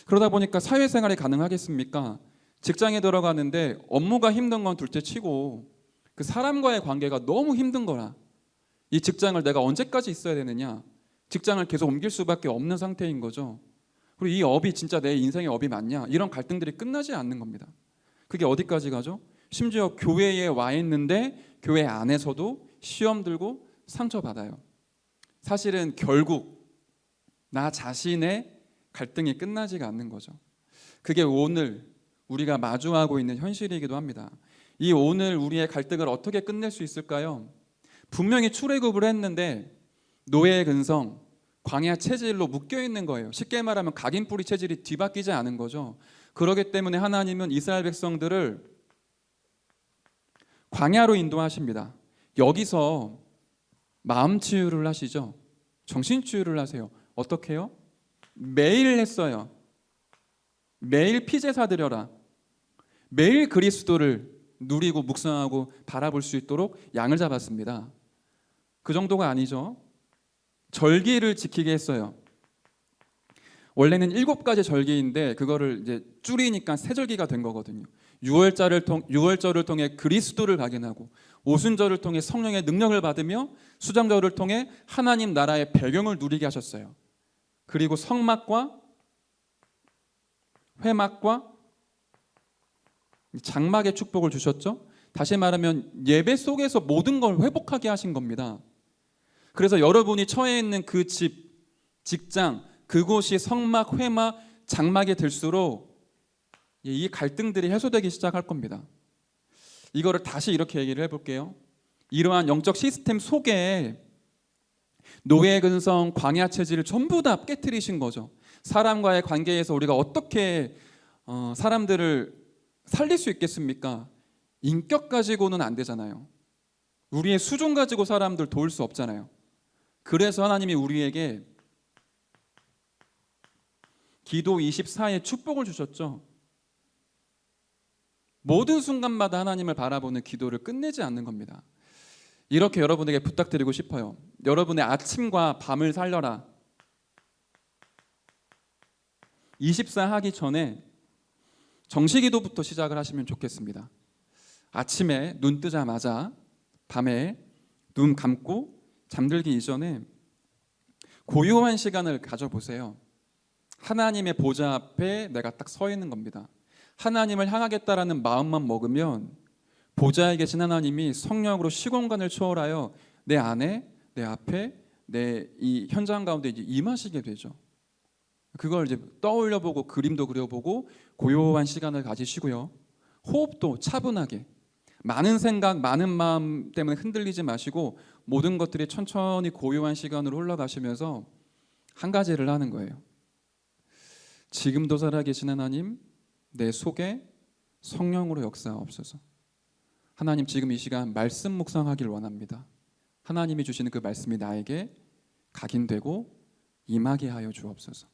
그러다 보니까 사회생활이 가능하겠습니까? 직장에 들어가는데 업무가 힘든 건 둘째 치고 그 사람과의 관계가 너무 힘든 거라. 이 직장을 내가 언제까지 있어야 되느냐? 직장을 계속 옮길 수밖에 없는 상태인 거죠. 그리고 이 업이 진짜 내 인생의 업이 맞냐? 이런 갈등들이 끝나지 않는 겁니다. 그게 어디까지 가죠? 심지어 교회에 와 있는데 교회 안에서도 시험 들고 상처받아요. 사실은 결국 나 자신의 갈등이 끝나지가 않는 거죠. 그게 오늘 우리가 마주하고 있는 현실이기도 합니다. 이 오늘 우리의 갈등을 어떻게 끝낼 수 있을까요? 분명히 출애굽을 했는데 노예의 근성, 광야 체질로 묶여 있는 거예요. 쉽게 말하면 각인뿌리 체질이 뒤바뀌지 않은 거죠. 그렇기 때문에 하나님은 이스라엘 백성들을 광야로 인도하십니다. 여기서 마음 치유를 하시죠. 정신 치유를 하세요. 어떻게 해요? 매일 했어요. 매일 피제사 드려라. 매일 그리스도를 누리고 묵상하고 바라볼 수 있도록 양을 잡았습니다. 그 정도가 아니죠. 절기를 지키게 했어요. 원래는 7가지 절기인데 그거를 이제 줄이니까 세 절기가 된 거거든요. 유월절을 통해 그리스도를 발견하고 오순절을 통해 성령의 능력을 받으며 수장절을 통해 하나님 나라의 배경을 누리게 하셨어요. 그리고 성막과 회막과 장막의 축복을 주셨죠. 다시 말하면 예배 속에서 모든 걸 회복하게 하신 겁니다. 그래서 여러분이 처해 있는 그 집, 직장, 그곳이 성막, 회막, 장막이 될수록 이 갈등들이 해소되기 시작할 겁니다. 이거를 다시 이렇게 얘기를 해볼게요. 이러한 영적 시스템 속에 노예 근성, 광야 체질을 전부 다 깨트리신 거죠. 사람과의 관계에서 우리가 어떻게 사람들을 살릴 수 있겠습니까? 인격 가지고는 안 되잖아요. 우리의 수준 가지고 사람들 도울 수 없잖아요. 그래서 하나님이 우리에게 기도 24의 축복을 주셨죠. 모든 순간마다 하나님을 바라보는 기도를 끝내지 않는 겁니다. 이렇게 여러분에게 부탁드리고 싶어요. 여러분의 아침과 밤을 살려라. 24 하기 전에 정시기도부터 시작을 하시면 좋겠습니다. 아침에 눈 뜨자마자 밤에 눈 감고 잠들기 이전에 고요한 시간을 가져보세요. 하나님의 보좌 앞에 내가 딱 서 있는 겁니다. 하나님을 향하겠다라는 마음만 먹으면 보좌에 계신 하나님이 성령으로 시공간을 초월하여 내 안에, 내 앞에, 내 이 현장 가운데 이제 임하시게 되죠. 그걸 이제 떠올려보고 그림도 그려보고 고요한 시간을 가지시고요. 호흡도 차분하게, 많은 생각, 많은 마음 때문에 흔들리지 마시고 모든 것들이 천천히 고요한 시간으로 흘러가시면서 한 가지를 하는 거예요. 지금도 살아계신 하나님, 내 속에 성령으로 역사하옵소서. 하나님, 지금 이 시간 말씀 묵상하길 원합니다. 하나님이 주시는 그 말씀이 나에게 각인되고 임하게 하여 주옵소서.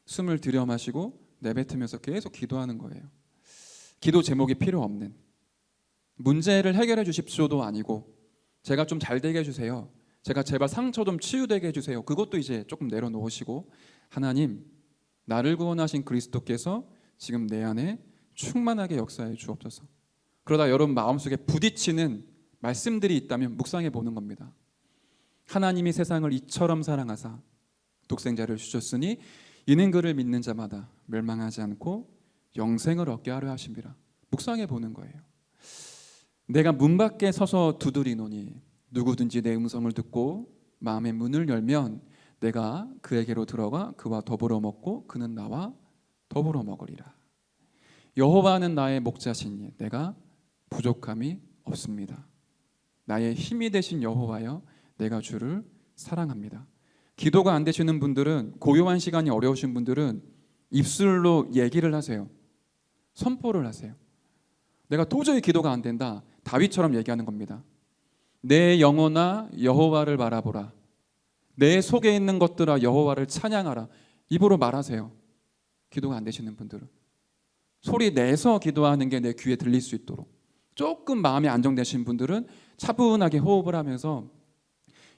숨을 들여 마시고 내뱉으면서 계속 기도하는 거예요. 기도 제목이 필요 없는, 문제를 해결해 주십시오도 아니고, 제가 좀 잘 되게 해주세요, 제가 제발 상처 좀 치유되게 해주세요, 그것도 이제 조금 내려놓으시고, 하나님, 나를 구원하신 그리스도께서 지금 내 안에 충만하게 역사해 주옵소서. 그러다 여러분 마음속에 부딪히는 말씀들이 있다면 묵상해 보는 겁니다. 하나님이 세상을 이처럼 사랑하사 독생자를 주셨으니 이는 그를 믿는 자마다 멸망하지 않고 영생을 얻게 하려 하심이라. 묵상해 보는 거예요. 내가 문 밖에 서서 두드리노니 누구든지 내 음성을 듣고 마음의 문을 열면 내가 그에게로 들어가 그와 더불어 먹고 그는 나와 더불어 먹으리라. 여호와는 나의 목자시니 내가 부족함이 없습니다. 나의 힘이 되신 여호와여, 내가 주를 사랑합니다. 기도가 안 되시는 분들은, 고요한 시간이 어려우신 분들은 입술로 얘기를 하세요. 선포를 하세요. 내가 도저히 기도가 안 된다. 다윗처럼 얘기하는 겁니다. 내 영혼아 여호와를 바라보라. 내 속에 있는 것들아 여호와를 찬양하라. 입으로 말하세요. 기도가 안 되시는 분들은 소리 내서 기도하는 게 내 귀에 들릴 수 있도록. 조금 마음이 안정되신 분들은 차분하게 호흡을 하면서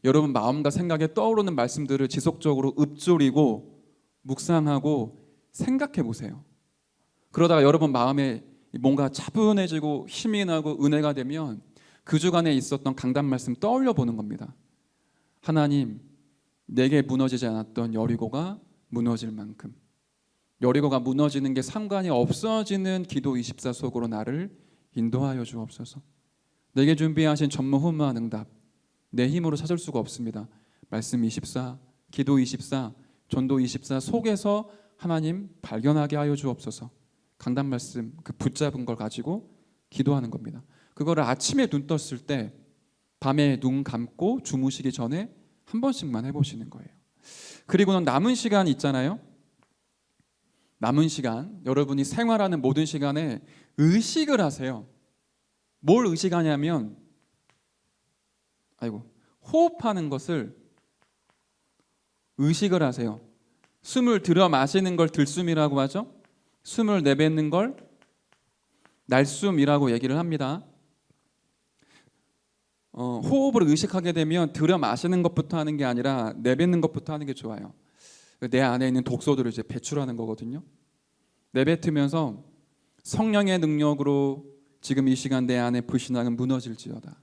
여러분 마음과 생각에 떠오르는 말씀들을 지속적으로 읊조리고 묵상하고 생각해 보세요. 그러다가 여러분 마음에 뭔가 차분해지고 힘이 나고 은혜가 되면 그 주간에 있었던 강단 말씀 떠올려 보는 겁니다. 하나님, 내게 무너지지 않았던 여리고가 무너질 만큼, 여리고가 무너지는 게 상관이 없어지는 기도 24 속으로 나를 인도하여 주옵소서. 내게 준비하신 전무후무한 응답, 내 힘으로 찾을 수가 없습니다. 말씀 24, 기도 24, 전도 24 속에서 하나님 발견하게 하여 주옵소서. 강단 말씀 그 붙잡은 걸 가지고 기도하는 겁니다. 그거를 아침에 눈 떴을 때, 밤에 눈 감고 주무시기 전에 한 번씩만 해보시는 거예요. 그리고는 남은 시간 있잖아요. 남은 시간, 여러분이 생활하는 모든 시간에 의식을 하세요. 뭘 의식하냐면, 호흡하는 것을 의식을 하세요. 숨을 들여 마시는 걸 들숨이라고 하죠. 숨을 내뱉는 걸 날숨이라고 얘기를 합니다. 호흡을 의식하게 되면 들여 마시는 것부터 하는 게 아니라 내뱉는 것부터 하는 게 좋아요. 내 안에 있는 독소들을 이제 배출하는 거거든요. 내뱉으면서 성령의 능력으로 지금 이 시간 내 안에 불신앙은 무너질지어다.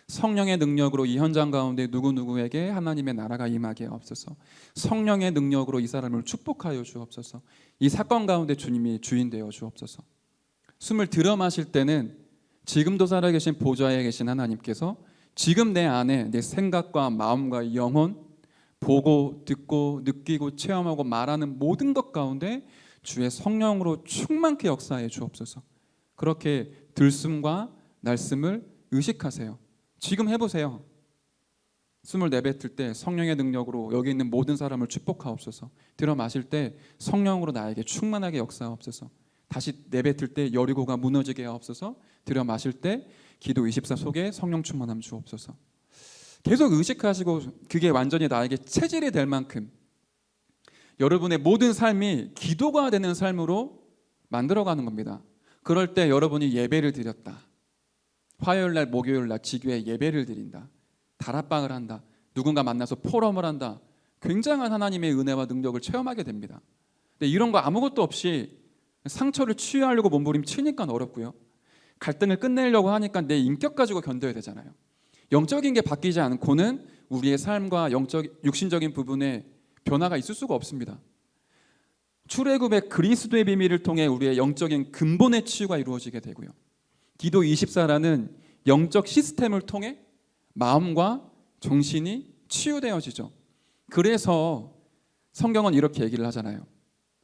성령의 능력으로 이 현장 가운데 누구누구에게 하나님의 나라가 임하게 하옵소서. 성령의 능력으로 이 사람을 축복하여 주옵소서. 이 사건 가운데 주님이 주인 되어 주옵소서. 숨을 들여 마실 때는 지금도 살아계신 보좌에 계신 하나님께서 지금 내 안에 내 생각과 마음과 영혼, 보고 듣고 느끼고 체험하고 말하는 모든 것 가운데 주의 성령으로 충만케 역사해 주옵소서. 그렇게 들숨과 날숨을 의식하세요. 지금 해보세요. 숨을 내뱉을 때 성령의 능력으로 여기 있는 모든 사람을 축복하옵소서. 들어 마실 때 성령으로 나에게 충만하게 역사하옵소서. 다시 내뱉을 때 여리고가 무너지게 하옵소서. 들여 마실 때 기도 24 속에 성령 충만함 주옵소서. 계속 의식하시고 그게 완전히 나에게 체질이 될 만큼 여러분의 모든 삶이 기도가 되는 삶으로 만들어가는 겁니다. 그럴 때 여러분이 예배를 드렸다. 화요일날 목요일날 지교회 예배를 드린다. 다락방을 한다. 누군가 만나서 포럼을 한다. 굉장한 하나님의 은혜와 능력을 체험하게 됩니다. 근데 이런 거 아무것도 없이 상처를 치유하려고 몸부림치니까 어렵고요. 갈등을 끝내려고 하니까 내 인격 가지고 견뎌야 되잖아요. 영적인 게 바뀌지 않고는 우리의 삶과 육신적인 부분에 변화가 있을 수가 없습니다. 출애굽의 그리스도의 비밀을 통해 우리의 영적인 근본의 치유가 이루어지게 되고요. 기도 24라는 영적 시스템을 통해 마음과 정신이 치유되어지죠. 그래서 성경은 이렇게 얘기를 하잖아요.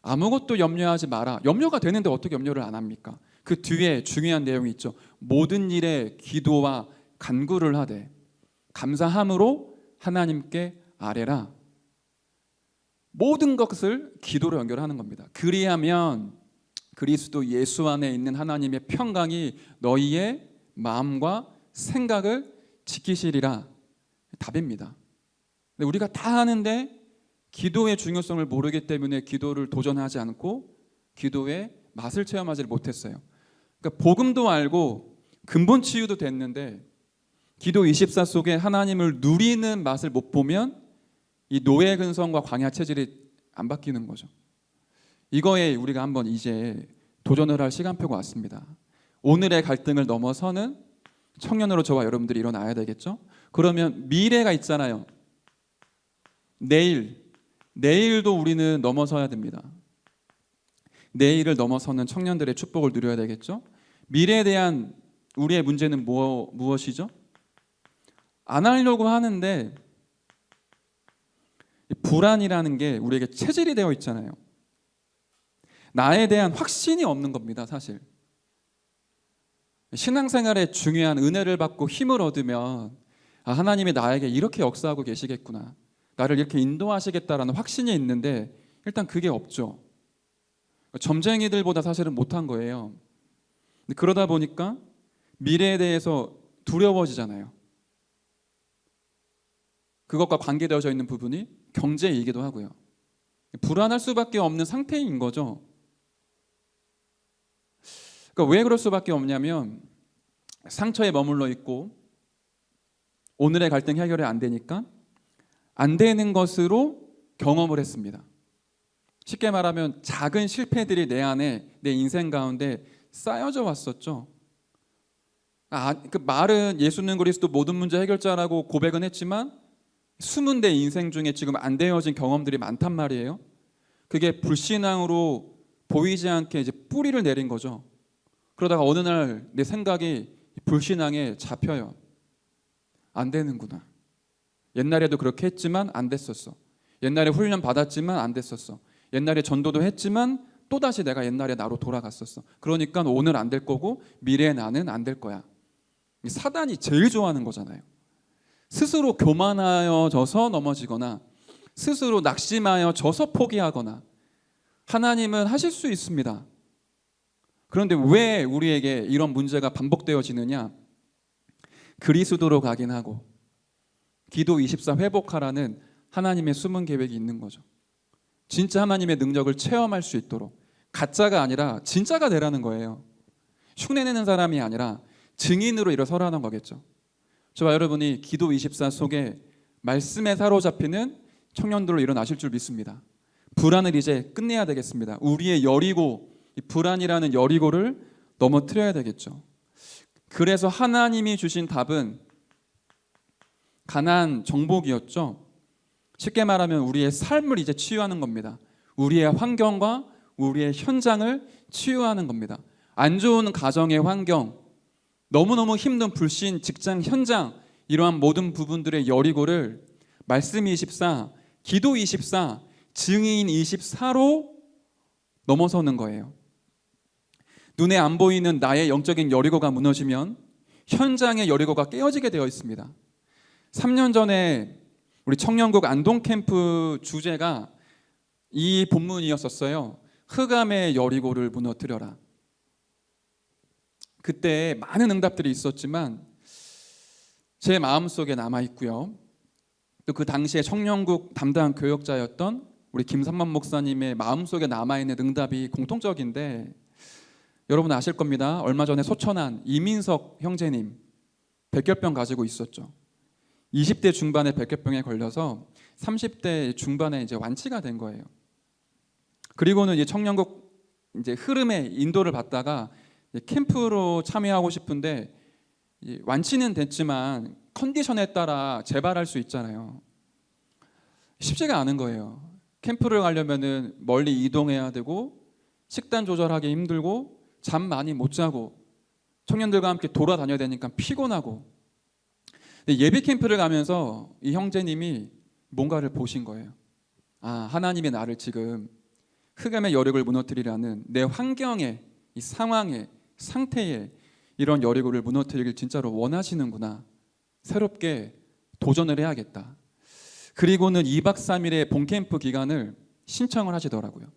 아무것도 염려하지 마라. 염려가 되는데 어떻게 염려를 안 합니까? 그 뒤에 중요한 내용이 있죠. 모든 일에 기도와 간구를 하되 감사함으로 하나님께 아뢰라. 모든 것을 기도로 연결하는 겁니다. 그리하면 그리스도 예수 안에 있는 하나님의 평강이 너희의 마음과 생각을 지키시리라. 답입니다. 근데 우리가 다 하는데 기도의 중요성을 모르기 때문에 기도를 도전하지 않고 기도의 맛을 체험하지 못했어요. 그러니까 복음도 알고 근본 치유도 됐는데 기도 24 속에 하나님을 누리는 맛을 못 보면 이 노예 근성과 광야 체질이 안 바뀌는 거죠. 이거에 우리가 한번 이제 도전을 할 시간표가 왔습니다. 오늘의 갈등을 넘어서는 청년으로 저와 여러분들이 일어나야 되겠죠. 그러면 미래가 있잖아요. 내일도 우리는 넘어서야 됩니다. 내일을 넘어서는 청년들의 축복을 누려야 되겠죠. 미래에 대한 우리의 문제는 무엇이죠? 안 하려고 하는데 불안이라는 게 우리에게 체질이 되어 있잖아요. 나에 대한 확신이 없는 겁니다, 사실. 신앙생활에 중요한 은혜를 받고 힘을 얻으면 하나님이 나에게 이렇게 역사하고 계시겠구나, 나를 이렇게 인도하시겠다라는 확신이 있는데 일단 그게 없죠. 점쟁이들보다 사실은 못한 거예요. 그러다 보니까 미래에 대해서 두려워지잖아요. 그것과 관계되어져 있는 부분이 경제이기도 하고요. 불안할 수밖에 없는 상태인 거죠. 그러니까 왜 그럴 수밖에 없냐면 상처에 머물러 있고 오늘의 갈등 해결이 안 되니까 안 되는 것으로 경험을 했습니다. 쉽게 말하면 작은 실패들이 내 안에, 내 인생 가운데 쌓여져 왔었죠. 그 말은 예수는 그리스도 모든 문제 해결자라고 고백은 했지만 숨은 내 인생 중에 지금 안 되어진 경험들이 많단 말이에요. 그게 불신앙으로 보이지 않게 이제 뿌리를 내린 거죠. 그러다가 어느 날 내 생각이 불신앙에 잡혀요. 안 되는구나. 옛날에도 그렇게 했지만 안 됐었어. 옛날에 훈련 받았지만 안 됐었어. 옛날에 전도도 했지만 또다시 내가 옛날에 나로 돌아갔었어. 그러니까 오늘 안 될 거고 미래의 나는 안 될 거야. 사단이 제일 좋아하는 거잖아요. 스스로 교만하여져서 넘어지거나 스스로 낙심하여져서 포기하거나. 하나님은 하실 수 있습니다. 그런데 왜 우리에게 이런 문제가 반복되어지느냐? 그리스도로 가긴 하고 기도 24 회복하라는 하나님의 숨은 계획이 있는 거죠. 진짜 하나님의 능력을 체험할 수 있도록 가짜가 아니라 진짜가 되라는 거예요. 흉내내는 사람이 아니라 증인으로 일어서라는 거겠죠. 저와 여러분이 기도 24 속에 말씀에 사로잡히는 청년들로 일어나실 줄 믿습니다. 불안을 이제 끝내야 되겠습니다. 우리의 여리고, 이 불안이라는 여리고를 넘어뜨려야 되겠죠. 그래서 하나님이 주신 답은 가나안 정복이었죠. 쉽게 말하면 우리의 삶을 이제 치유하는 겁니다. 우리의 환경과 우리의 현장을 치유하는 겁니다. 안 좋은 가정의 환경, 너무너무 힘든 불신 직장 현장, 이러한 모든 부분들의 여리고를 말씀 24, 기도 24, 증인 24로 넘어서는 거예요. 눈에 안 보이는 나의 영적인 여리고가 무너지면 현장의 여리고가 깨어지게 되어 있습니다. 3년 전에 우리 청년국 안동 캠프 주제가 이 본문이었었어요. 흑암의 여리고를 무너뜨려라. 그때 많은 응답들이 있었지만 제 마음속에 남아 있고요. 또 그 당시에 청년국 담당 교역자였던 우리 김삼만 목사님의 마음속에 남아 있는 응답이 공통적인데, 여러분 아실 겁니다. 얼마 전에 소천한 이민석 형제님 백혈병 가지고 있었죠. 20대 중반에 백혈병에 걸려서 30대 중반에 이제 완치가 된 거예요. 그리고는 이제 청년국 이제 흐름에 인도를 받다가 캠프로 참여하고 싶은데 완치는 됐지만 컨디션에 따라 재발할 수 있잖아요. 쉽지가 않은 거예요. 캠프를 가려면은 멀리 이동해야 되고 식단 조절하기 힘들고 잠 많이 못 자고 청년들과 함께 돌아다녀야 되니까 피곤하고. 예비 캠프를 가면서 이 형제님이 뭔가를 보신 거예요. 아, 하나님이 나를 지금 흑암의 여력을 무너뜨리라는 내 환경에, 이 상황에, 상태에 이런 여리고를 무너뜨리길 진짜로 원하시는구나. 새롭게 도전을 해야겠다. 그리고는 2박 3일의 본캠프 기간을 신청을 하시더라고요.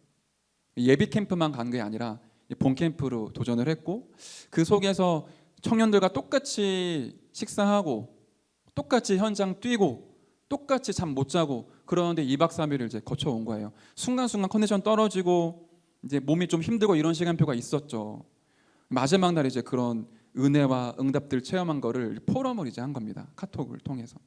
예비 캠프만 간 게 아니라 본캠프로 도전을 했고, 그 속에서 청년들과 똑같이 식사하고 똑같이 현장 뛰고 똑같이 잠 못 자고 그러는데 2박 3일을 이제 거쳐온 거예요. 순간순간 컨디션 떨어지고 이제 몸이 좀 힘들고 이런 시간표가 있었죠. 마지막 날 이제 그런 은혜와 응답들 체험한 거를 포럼을 이제 한 겁니다. 카톡을 통해서.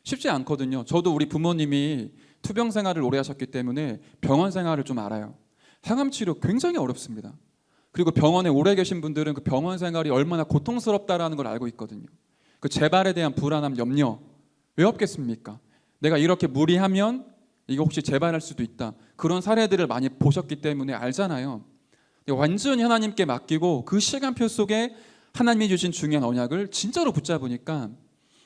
쉽지 않거든요. 저도 우리 부모님이 투병 생활을 오래 하셨기 때문에 병원 생활을 좀 알아요. 항암 치료 굉장히 어렵습니다. 그리고 병원에 오래 계신 분들은 그 병원 생활이 얼마나 고통스럽다라는 걸 알고 있거든요. 그 재발에 대한 불안함, 염려 왜 없겠습니까? 내가 이렇게 무리하면 이거 혹시 재발할 수도 있다. 그런 사례들을 많이 보셨기 때문에 알잖아요. 완전히 하나님께 맡기고 그 시간표 속에 하나님이 주신 중요한 언약을 진짜로 붙잡으니까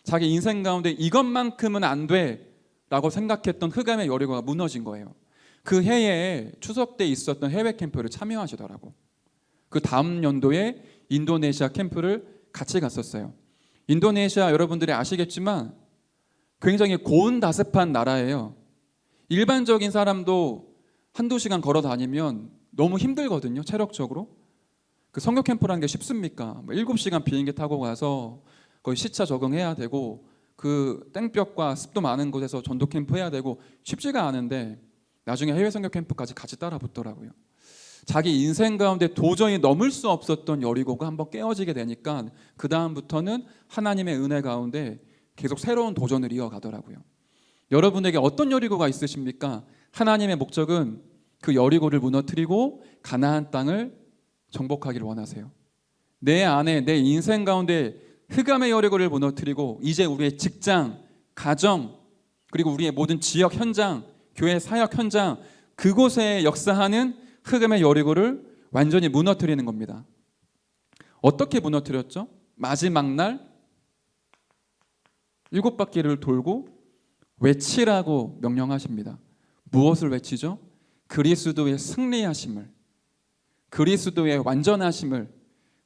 자기 인생 가운데 이것만큼은 안 돼라고 생각했던 흑암의 여리고가 무너진 거예요. 그 해에 추석 때 있었던 해외 캠프를 참여하시더라고. 그 다음 연도에 인도네시아 캠프를 같이 갔었어요. 인도네시아 여러분들이 아시겠지만 굉장히 고온다습한 나라예요. 일반적인 사람도 한두 시간 걸어 다니면 너무 힘들거든요. 체력적으로. 그 성교 캠프라는 게 쉽습니까? 7시간 비행기 타고 가서 거의 시차 적응해야 되고 그 땡볕과 습도 많은 곳에서 전도 캠프 해야 되고 쉽지가 않은데 나중에 해외 성교 캠프까지 같이 따라 붙더라고요. 자기 인생 가운데 도저히 넘을 수 없었던 여리고가 한번 깨어지게 되니까 그 다음부터는 하나님의 은혜 가운데 계속 새로운 도전을 이어가더라고요. 여러분에게 어떤 여리고가 있으십니까? 하나님의 목적은 그 여리고를 무너뜨리고 가나안 땅을 정복하기를 원하세요. 내 안에 내 인생 가운데 흑암의 여리고를 무너뜨리고 이제 우리의 직장, 가정, 그리고 우리의 모든 지역 현장, 교회 사역 현장, 그곳에 역사하는 흑암의 여리고를 완전히 무너뜨리는 겁니다. 어떻게 무너뜨렸죠? 마지막 날 7바퀴를 돌고 외치라고 명령하십니다. 무엇을 외치죠? 그리스도의 승리하심을, 그리스도의 완전하심을,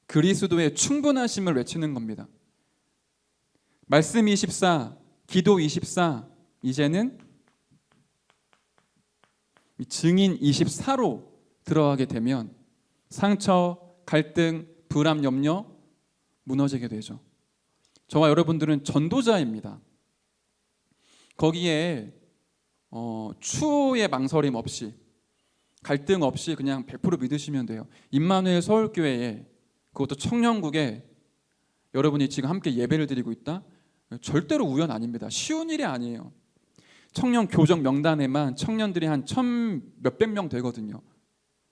그리스도의 충분하심을 외치는 겁니다. 말씀 24, 기도 24, 이제는 증인 24로 들어가게 되면 상처, 갈등, 불안, 염려 무너지게 되죠. 저와 여러분들은 전도자입니다. 거기에 추후의 망설임 없이, 갈등 없이 그냥 100% 믿으시면 돼요. 임마누엘 서울교회에, 그것도 청년국에 여러분이 지금 함께 예배를 드리고 있다? 절대로 우연 아닙니다. 쉬운 일이 아니에요. 청년 교정 명단에만 청년들이 한 1,000몇백 명 되거든요.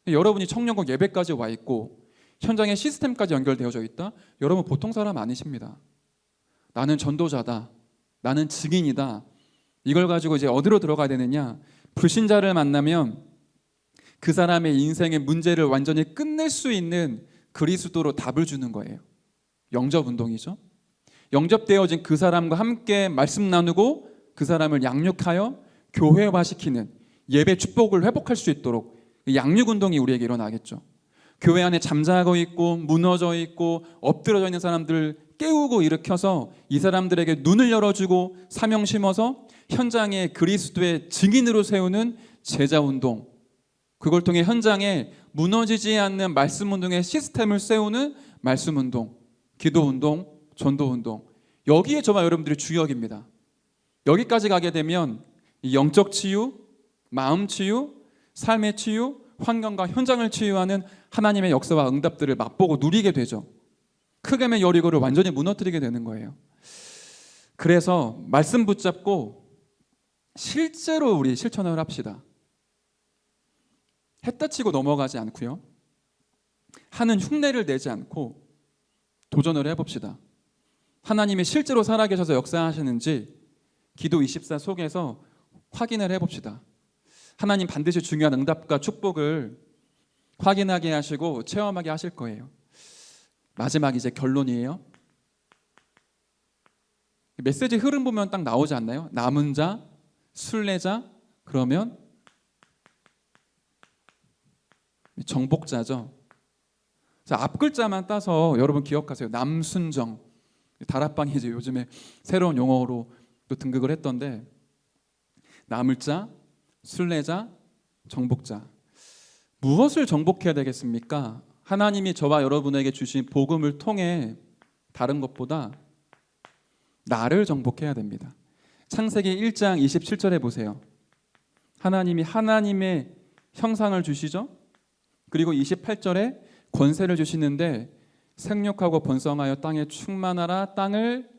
여러분이 청년국 예배까지 와 있고 현장에 시스템까지 연결되어져 있다? 여러분 보통 사람 아니십니다. 나는 전도자다, 나는 증인이다. 이걸 가지고 이제 어디로 들어가야 되느냐? 불신자를 만나면 그 사람의 인생의 문제를 완전히 끝낼 수 있는 그리스도로 답을 주는 거예요. 영접 운동이죠. 영접되어진 그 사람과 함께 말씀 나누고 그 사람을 양육하여 교회화시키는 예배 축복을 회복할 수 있도록 양육 운동이 우리에게 일어나겠죠. 교회 안에 잠자고 있고 무너져 있고 엎드러져 있는 사람들을 깨우고 일으켜서 이 사람들에게 눈을 열어주고 사명 심어서 현장에 그리스도의 증인으로 세우는 제자 운동, 그걸 통해 현장에 무너지지 않는 말씀 운동의 시스템을 세우는 말씀 운동, 기도 운동, 전도 운동, 여기에 저와 여러분들이 주역입니다. 여기까지 가게 되면 이 영적 치유, 마음 치유, 삶의 치유, 환경과 현장을 치유하는 하나님의 역사와 응답들을 맛보고 누리게 되죠. 크게의 여리고를 완전히 무너뜨리게 되는 거예요. 그래서 말씀 붙잡고 실제로 우리 실천을 합시다. 했다 치고 넘어가지 않고요, 하는 흉내를 내지 않고 도전을 해봅시다. 하나님이 실제로 살아계셔서 역사하시는지 기도 24 속에서 확인을 해봅시다. 하나님 반드시 중요한 응답과 축복을 확인하게 하시고 체험하게 하실 거예요. 마지막 이제 결론이에요. 메시지 흐름 보면 딱 나오지 않나요? 남은 자, 순례자, 그러면 정복자죠. 앞 글자만 따서 여러분 기억하세요. 남순정. 다락방이 이제 요즘에 새로운 용어로 또 등극을 했던데, 남을 자, 순례자, 정복자. 무엇을 정복해야 되겠습니까? 하나님이 저와 여러분에게 주신 복음을 통해 다른 것보다 나를 정복해야 됩니다. 창세기 1장 27절에 보세요. 하나님이 하나님의 형상을 주시죠. 그리고 28절에 권세를 주시는데 생육하고 번성하여 땅에 충만하라, 땅을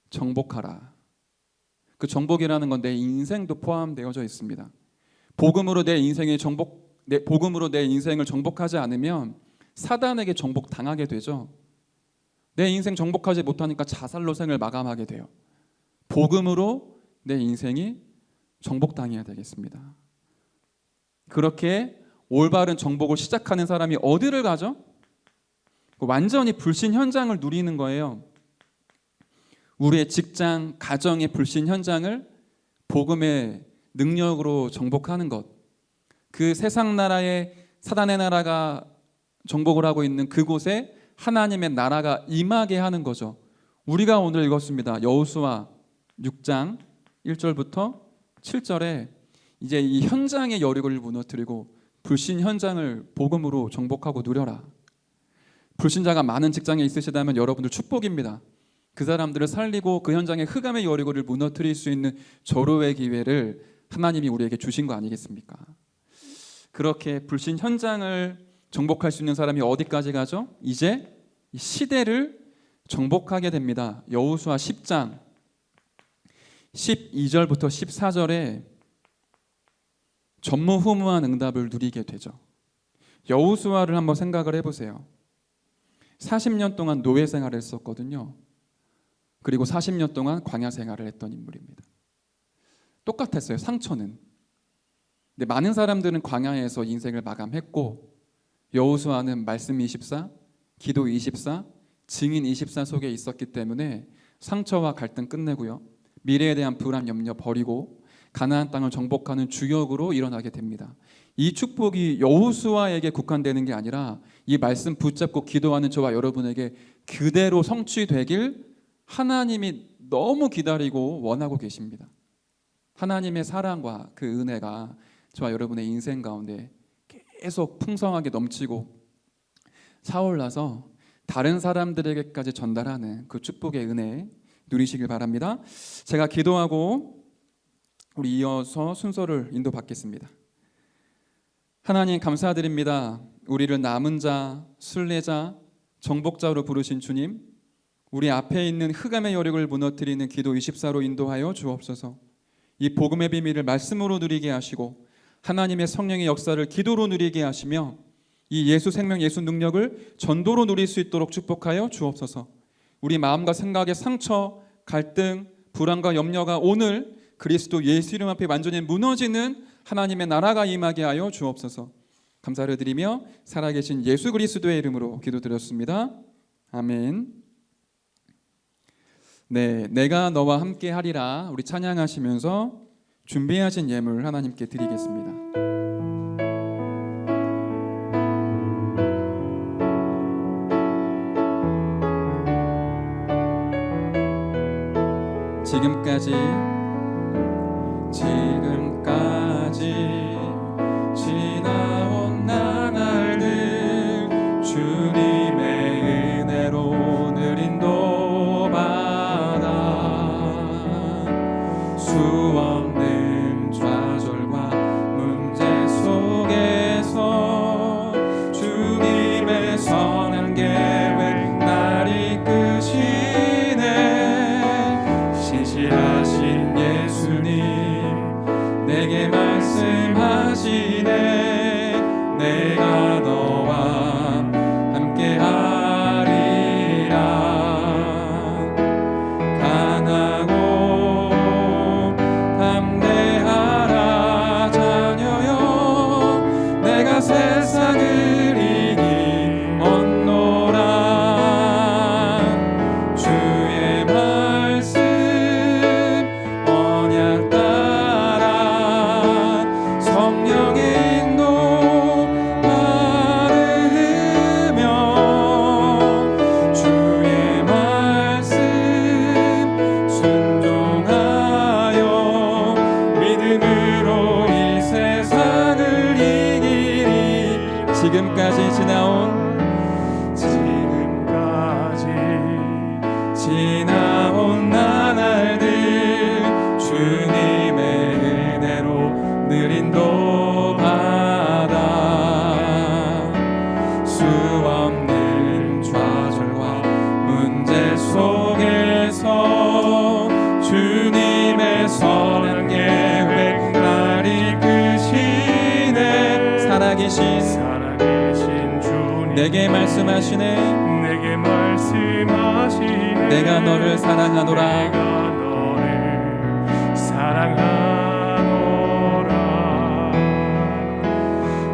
정복하라. 그 정복이라는 건 내 인생도 포함되어져 있습니다. 복음으로 내 인생을 정복하지 않으면 사단에게 정복당하게 되죠. 내 인생 정복하지 못하니까 자살로 생을 마감하게 돼요. 복음으로 내 인생이 정복당해야 되겠습니다. 그렇게 올바른 정복을 시작하는 사람이 어디를 가죠? 완전히 불신 현장을 누리는 거예요. 우리의 직장, 가정의 불신 현장을 복음의 능력으로 정복하는 것. 그 세상 나라의 사단의 나라가 정복을 하고 있는 그곳에 하나님의 나라가 임하게 하는 거죠. 우리가 오늘 읽었습니다. 여호수아 6장 1절부터 7절에 이제 이 현장의 여리고를 무너뜨리고 불신 현장을 복음으로 정복하고 누려라. 불신자가 많은 직장에 있으시다면 여러분들 축복입니다. 그 사람들을 살리고 그 현장의 흑암의 여리고를 무너뜨릴 수 있는 절호의 기회를 하나님이 우리에게 주신 거 아니겠습니까? 그렇게 불신 현장을 정복할 수 있는 사람이 어디까지 가죠? 이제 시대를 정복하게 됩니다. 여호수아 10장 12절부터 14절에 전무후무한 응답을 누리게 되죠. 여호수아를 한번 생각을 해보세요. 40년 동안 노예 생활을 했었거든요. 그리고 40년 동안 광야 생활을 했던 인물입니다. 똑같았어요. 상처는. 근데 많은 사람들은 광야에서 인생을 마감했고, 여호수아는 말씀 24, 기도 24, 증인 24 속에 있었기 때문에 상처와 갈등 끝내고요, 미래에 대한 불안 염려 버리고 가나안 땅을 정복하는 주역으로 일어나게 됩니다. 이 축복이 여호수아에게 국한되는 게 아니라 이 말씀 붙잡고 기도하는 저와 여러분에게 그대로 성취되길 하나님이 너무 기다리고 원하고 계십니다. 하나님의 사랑과 그 은혜가 저와 여러분의 인생 가운데 계속 풍성하게 넘치고 차올라서 다른 사람들에게까지 전달하는 그 축복의 은혜 누리시길 바랍니다. 제가 기도하고 우리 이어서 순서를 인도받겠습니다. 하나님 감사드립니다. 우리를 남은 자, 순례자, 정복자로 부르신 주님, 우리 앞에 있는 흑암의 여력을 무너뜨리는 기도 24로 인도하여 주옵소서. 이 복음의 비밀을 말씀으로 누리게 하시고 하나님의 성령의 역사를 기도로 누리게 하시며 이 예수 생명, 예수 능력을 전도로 누릴 수 있도록 축복하여 주옵소서. 우리 마음과 생각의 상처, 갈등, 불안과 염려가 오늘 그리스도 예수 이름 앞에 완전히 무너지는 하나님의 나라가 임하게 하여 주옵소서. 감사를 드리며 살아계신 예수 그리스도의 이름으로 기도드렸습니다. 아멘. 네, 내가 너와 함께 하리라 우리 찬양하시면서 준비하신 예물 하나님께 드리겠습니다. 지금까지 지나온 나날들 주님의 은혜로 늘 인도받아 수없는 좌절과 문제 속에서 주님의 선한 계획 날 이끄시네. 신실하신 예수님 내게 말씀하시네. 내가 너와 함께 하리라. 강하고 담대하라 자녀여. 내가 세상을 이기 얻노라. 주의 말씀 언약 따라 성령의 인도 따르며 주의 말씀 순종하여 믿음으로 이 세상을 이기리. 지금까지 지나온 나날들 주님의 은혜로 늘 인도받아 수없는 좌절과 문제 속에서 주님의 선한 계획 날 이끄시네. 살아계신 주님 내게 말씀하시네. 내가 너를 사랑하노라.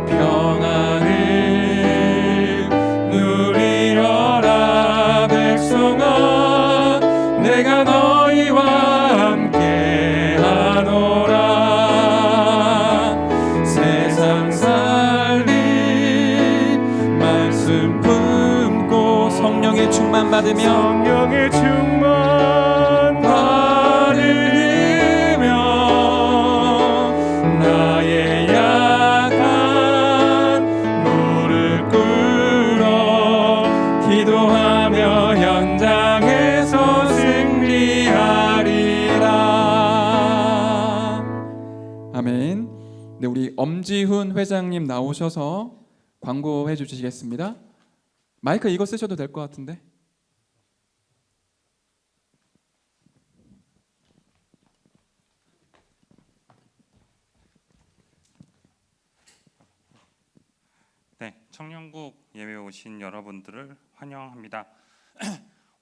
평안을 누리려라 백성아. 내가 너희와 함께 하노라. 세상 살리 말씀 품고 성령의 충만 받으며 나의 약한 무릎 꿇어 기도하며 현장에서 승리하리라. 아멘. 네, 우리 엄지훈 회장님 나오셔서 광고해 주시겠습니다. 마이크 이거 쓰셔도 될 것 같은데. 네, 청년국 예배 오신 여러분들을 환영합니다.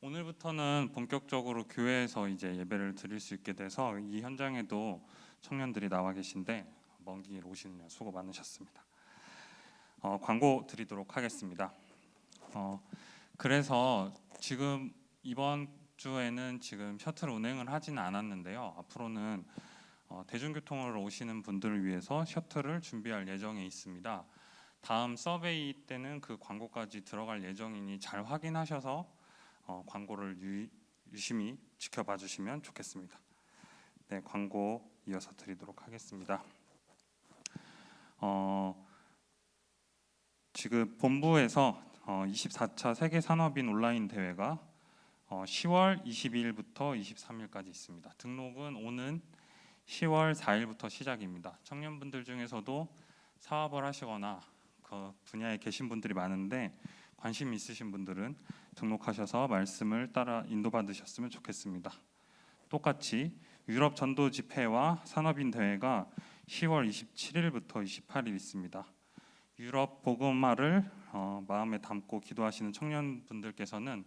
오늘부터는 본격적으로 교회에서 이제 예배를 드릴 수 있게 돼서 이 현장에도 청년들이 나와 계신데 먼 길 오시느냐 수고 많으셨습니다. 광고 드리도록 하겠습니다. 그래서 지금 이번 주에는 지금 셔틀 운행을 하지는 않았는데요. 앞으로는 대중교통으로 오시는 분들을 위해서 셔틀을 준비할 예정에 있습니다. 다음 서베이 때는 그 광고까지 들어갈 예정이니 잘 확인하셔서 광고를 유심히 지켜봐 주시면 좋겠습니다. 네, 광고 이어서 드리도록 하겠습니다. 지금 본부에서 24차 세계산업인 온라인 대회가 10월 22일부터 23일까지 있습니다. 등록은 오는 10월 4일부터 시작입니다. 청년분들 중에서도 사업을 하시거나 그 분야에 계신 분들이 많은데 관심 있으신 분들은 등록하셔서 말씀을 따라 인도받으셨으면 좋겠습니다. 똑같이 유럽 전도 집회와 산업인 대회가 10월 27일부터 28일 있습니다. 유럽 복음화를 마음에 담고 기도하시는 청년분들께서는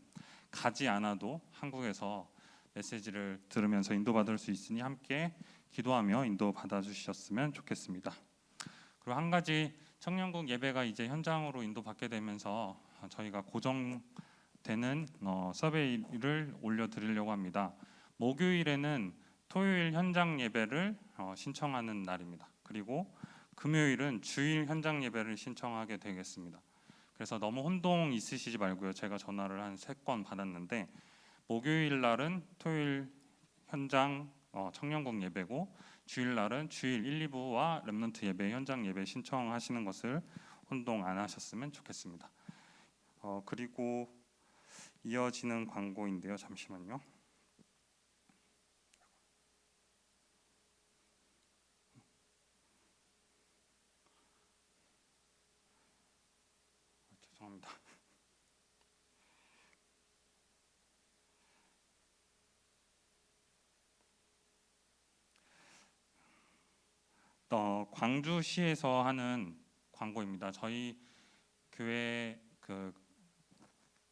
가지 않아도 한국에서 메시지를 들으면서 인도받을 수 있으니 함께 기도하며 인도받아 주셨으면 좋겠습니다. 그리고 한 가지 청년국 예배가 이제 현장으로 인도받게 되면서 저희가 고정되는 서베이를 올려드리려고 합니다. 목요일에는 토요일 현장 예배를 신청하는 날입니다. 그리고 금요일은 주일 현장 예배를 신청하게 되겠습니다. 그래서 너무 혼동 있으시지 말고요. 제가 전화를 한 3건 받았는데 목요일 날은 토요일 현장 청년국 예배고 주일 날은 주일 1, 2부와 렘넌트 예배 현장 예배 신청하시는 것을 혼동 안 하셨으면 좋겠습니다. 그리고 이어지는 광고인데요. 잠시만요. 죄송합니다. 광주시에서 하는 광고입니다. 저희 교회 그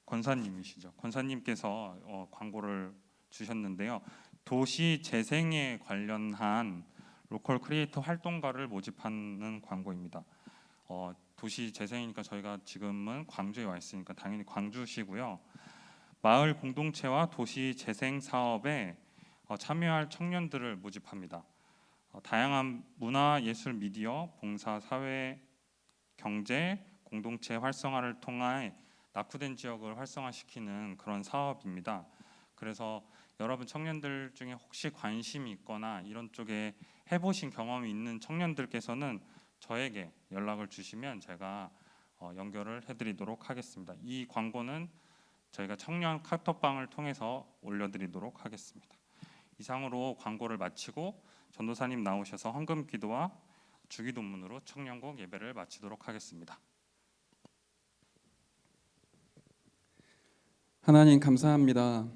권사님이시죠. 권사님께서 광고를 주셨는데요. 도시 재생에 관련한 로컬 크리에이터 활동가를 모집하는 광고입니다. 도시 재생이니까 저희가 지금은 광주에 와 있으니까 당연히 광주시고요. 마을 공동체와 도시 재생 사업에 참여할 청년들을 모집합니다. 다양한 문화, 예술, 미디어, 봉사, 사회, 경제, 공동체 활성화를 통해 낙후된 지역을 활성화시키는 그런 사업입니다. 그래서 여러분 청년들 중에 혹시 관심이 있거나 이런 쪽에 해보신 경험이 있는 청년들께서는 저에게 연락을 주시면 제가 연결을 해드리도록 하겠습니다. 이 광고는 저희가 청년 카톡방을 통해서 올려드리도록 하겠습니다. 이상으로 광고를 마치고 전도사님 나오셔서 헌금 기도와 주기도문으로 청년국 예배를 마치도록 하겠습니다. 하나님 감사합니다.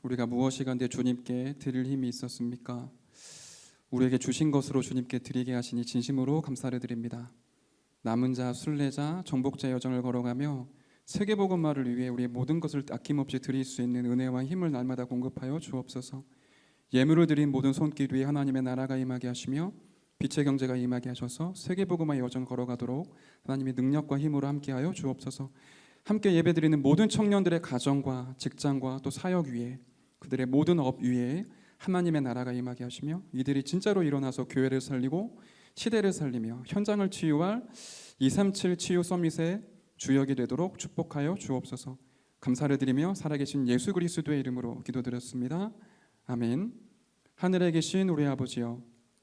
우리가 무엇이 간데 주님께 드릴 힘이 있었습니까? 우리에게 주신 것으로 주님께 드리게 하시니 진심으로 감사를 드립니다. 남은 자, 순례자, 정복자 여정을 걸어가며 세계복음화를 위해 우리의 모든 것을 아낌없이 드릴 수 있는 은혜와 힘을 날마다 공급하여 주옵소서. 예물을 드린 모든 손길 위에 하나님의 나라가 임하게 하시며 빛의 경제가 임하게 하셔서 세계복음화의 여정 걸어가도록 하나님의 능력과 힘으로 함께하여 주옵소서. 함께 예배드리는 모든 청년들의 가정과 직장과 또 사역 위에 그들의 모든 업 위에 하나님의 나라가 임하게 하시며 이들이 진짜로 일어나서 교회를 살리고 시대를 살리며 현장을 치유할 237 치유 서밋의 주역이 되도록 축복하여 주옵소서. 감사를 드리며 살아계신 예수 그리스도의 이름으로 기도드렸습니다. 아멘. 하늘에 계신 우리 아버지여,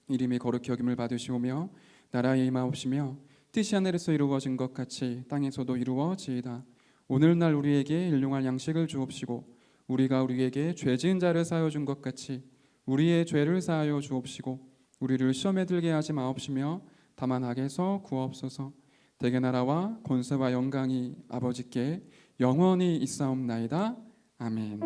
이름이 거룩히 여김을 받으시오며 나라에 임하옵시며 뜻이 하늘에서 이루어진 것 같이 땅에서도 이루어지이다. 오늘날 우리에게 일용할 양식을 주옵시고 우리가 우리에게 죄 지은 자를 사하여 준 것 같이 우리의 죄를 사하여 주옵시고 우리를 시험에 들게 하지 마옵시며 다만 악에서 구하옵소서. 대개 나라와 권세와 영광이 아버지께 영원히 있사옵나이다. 아멘.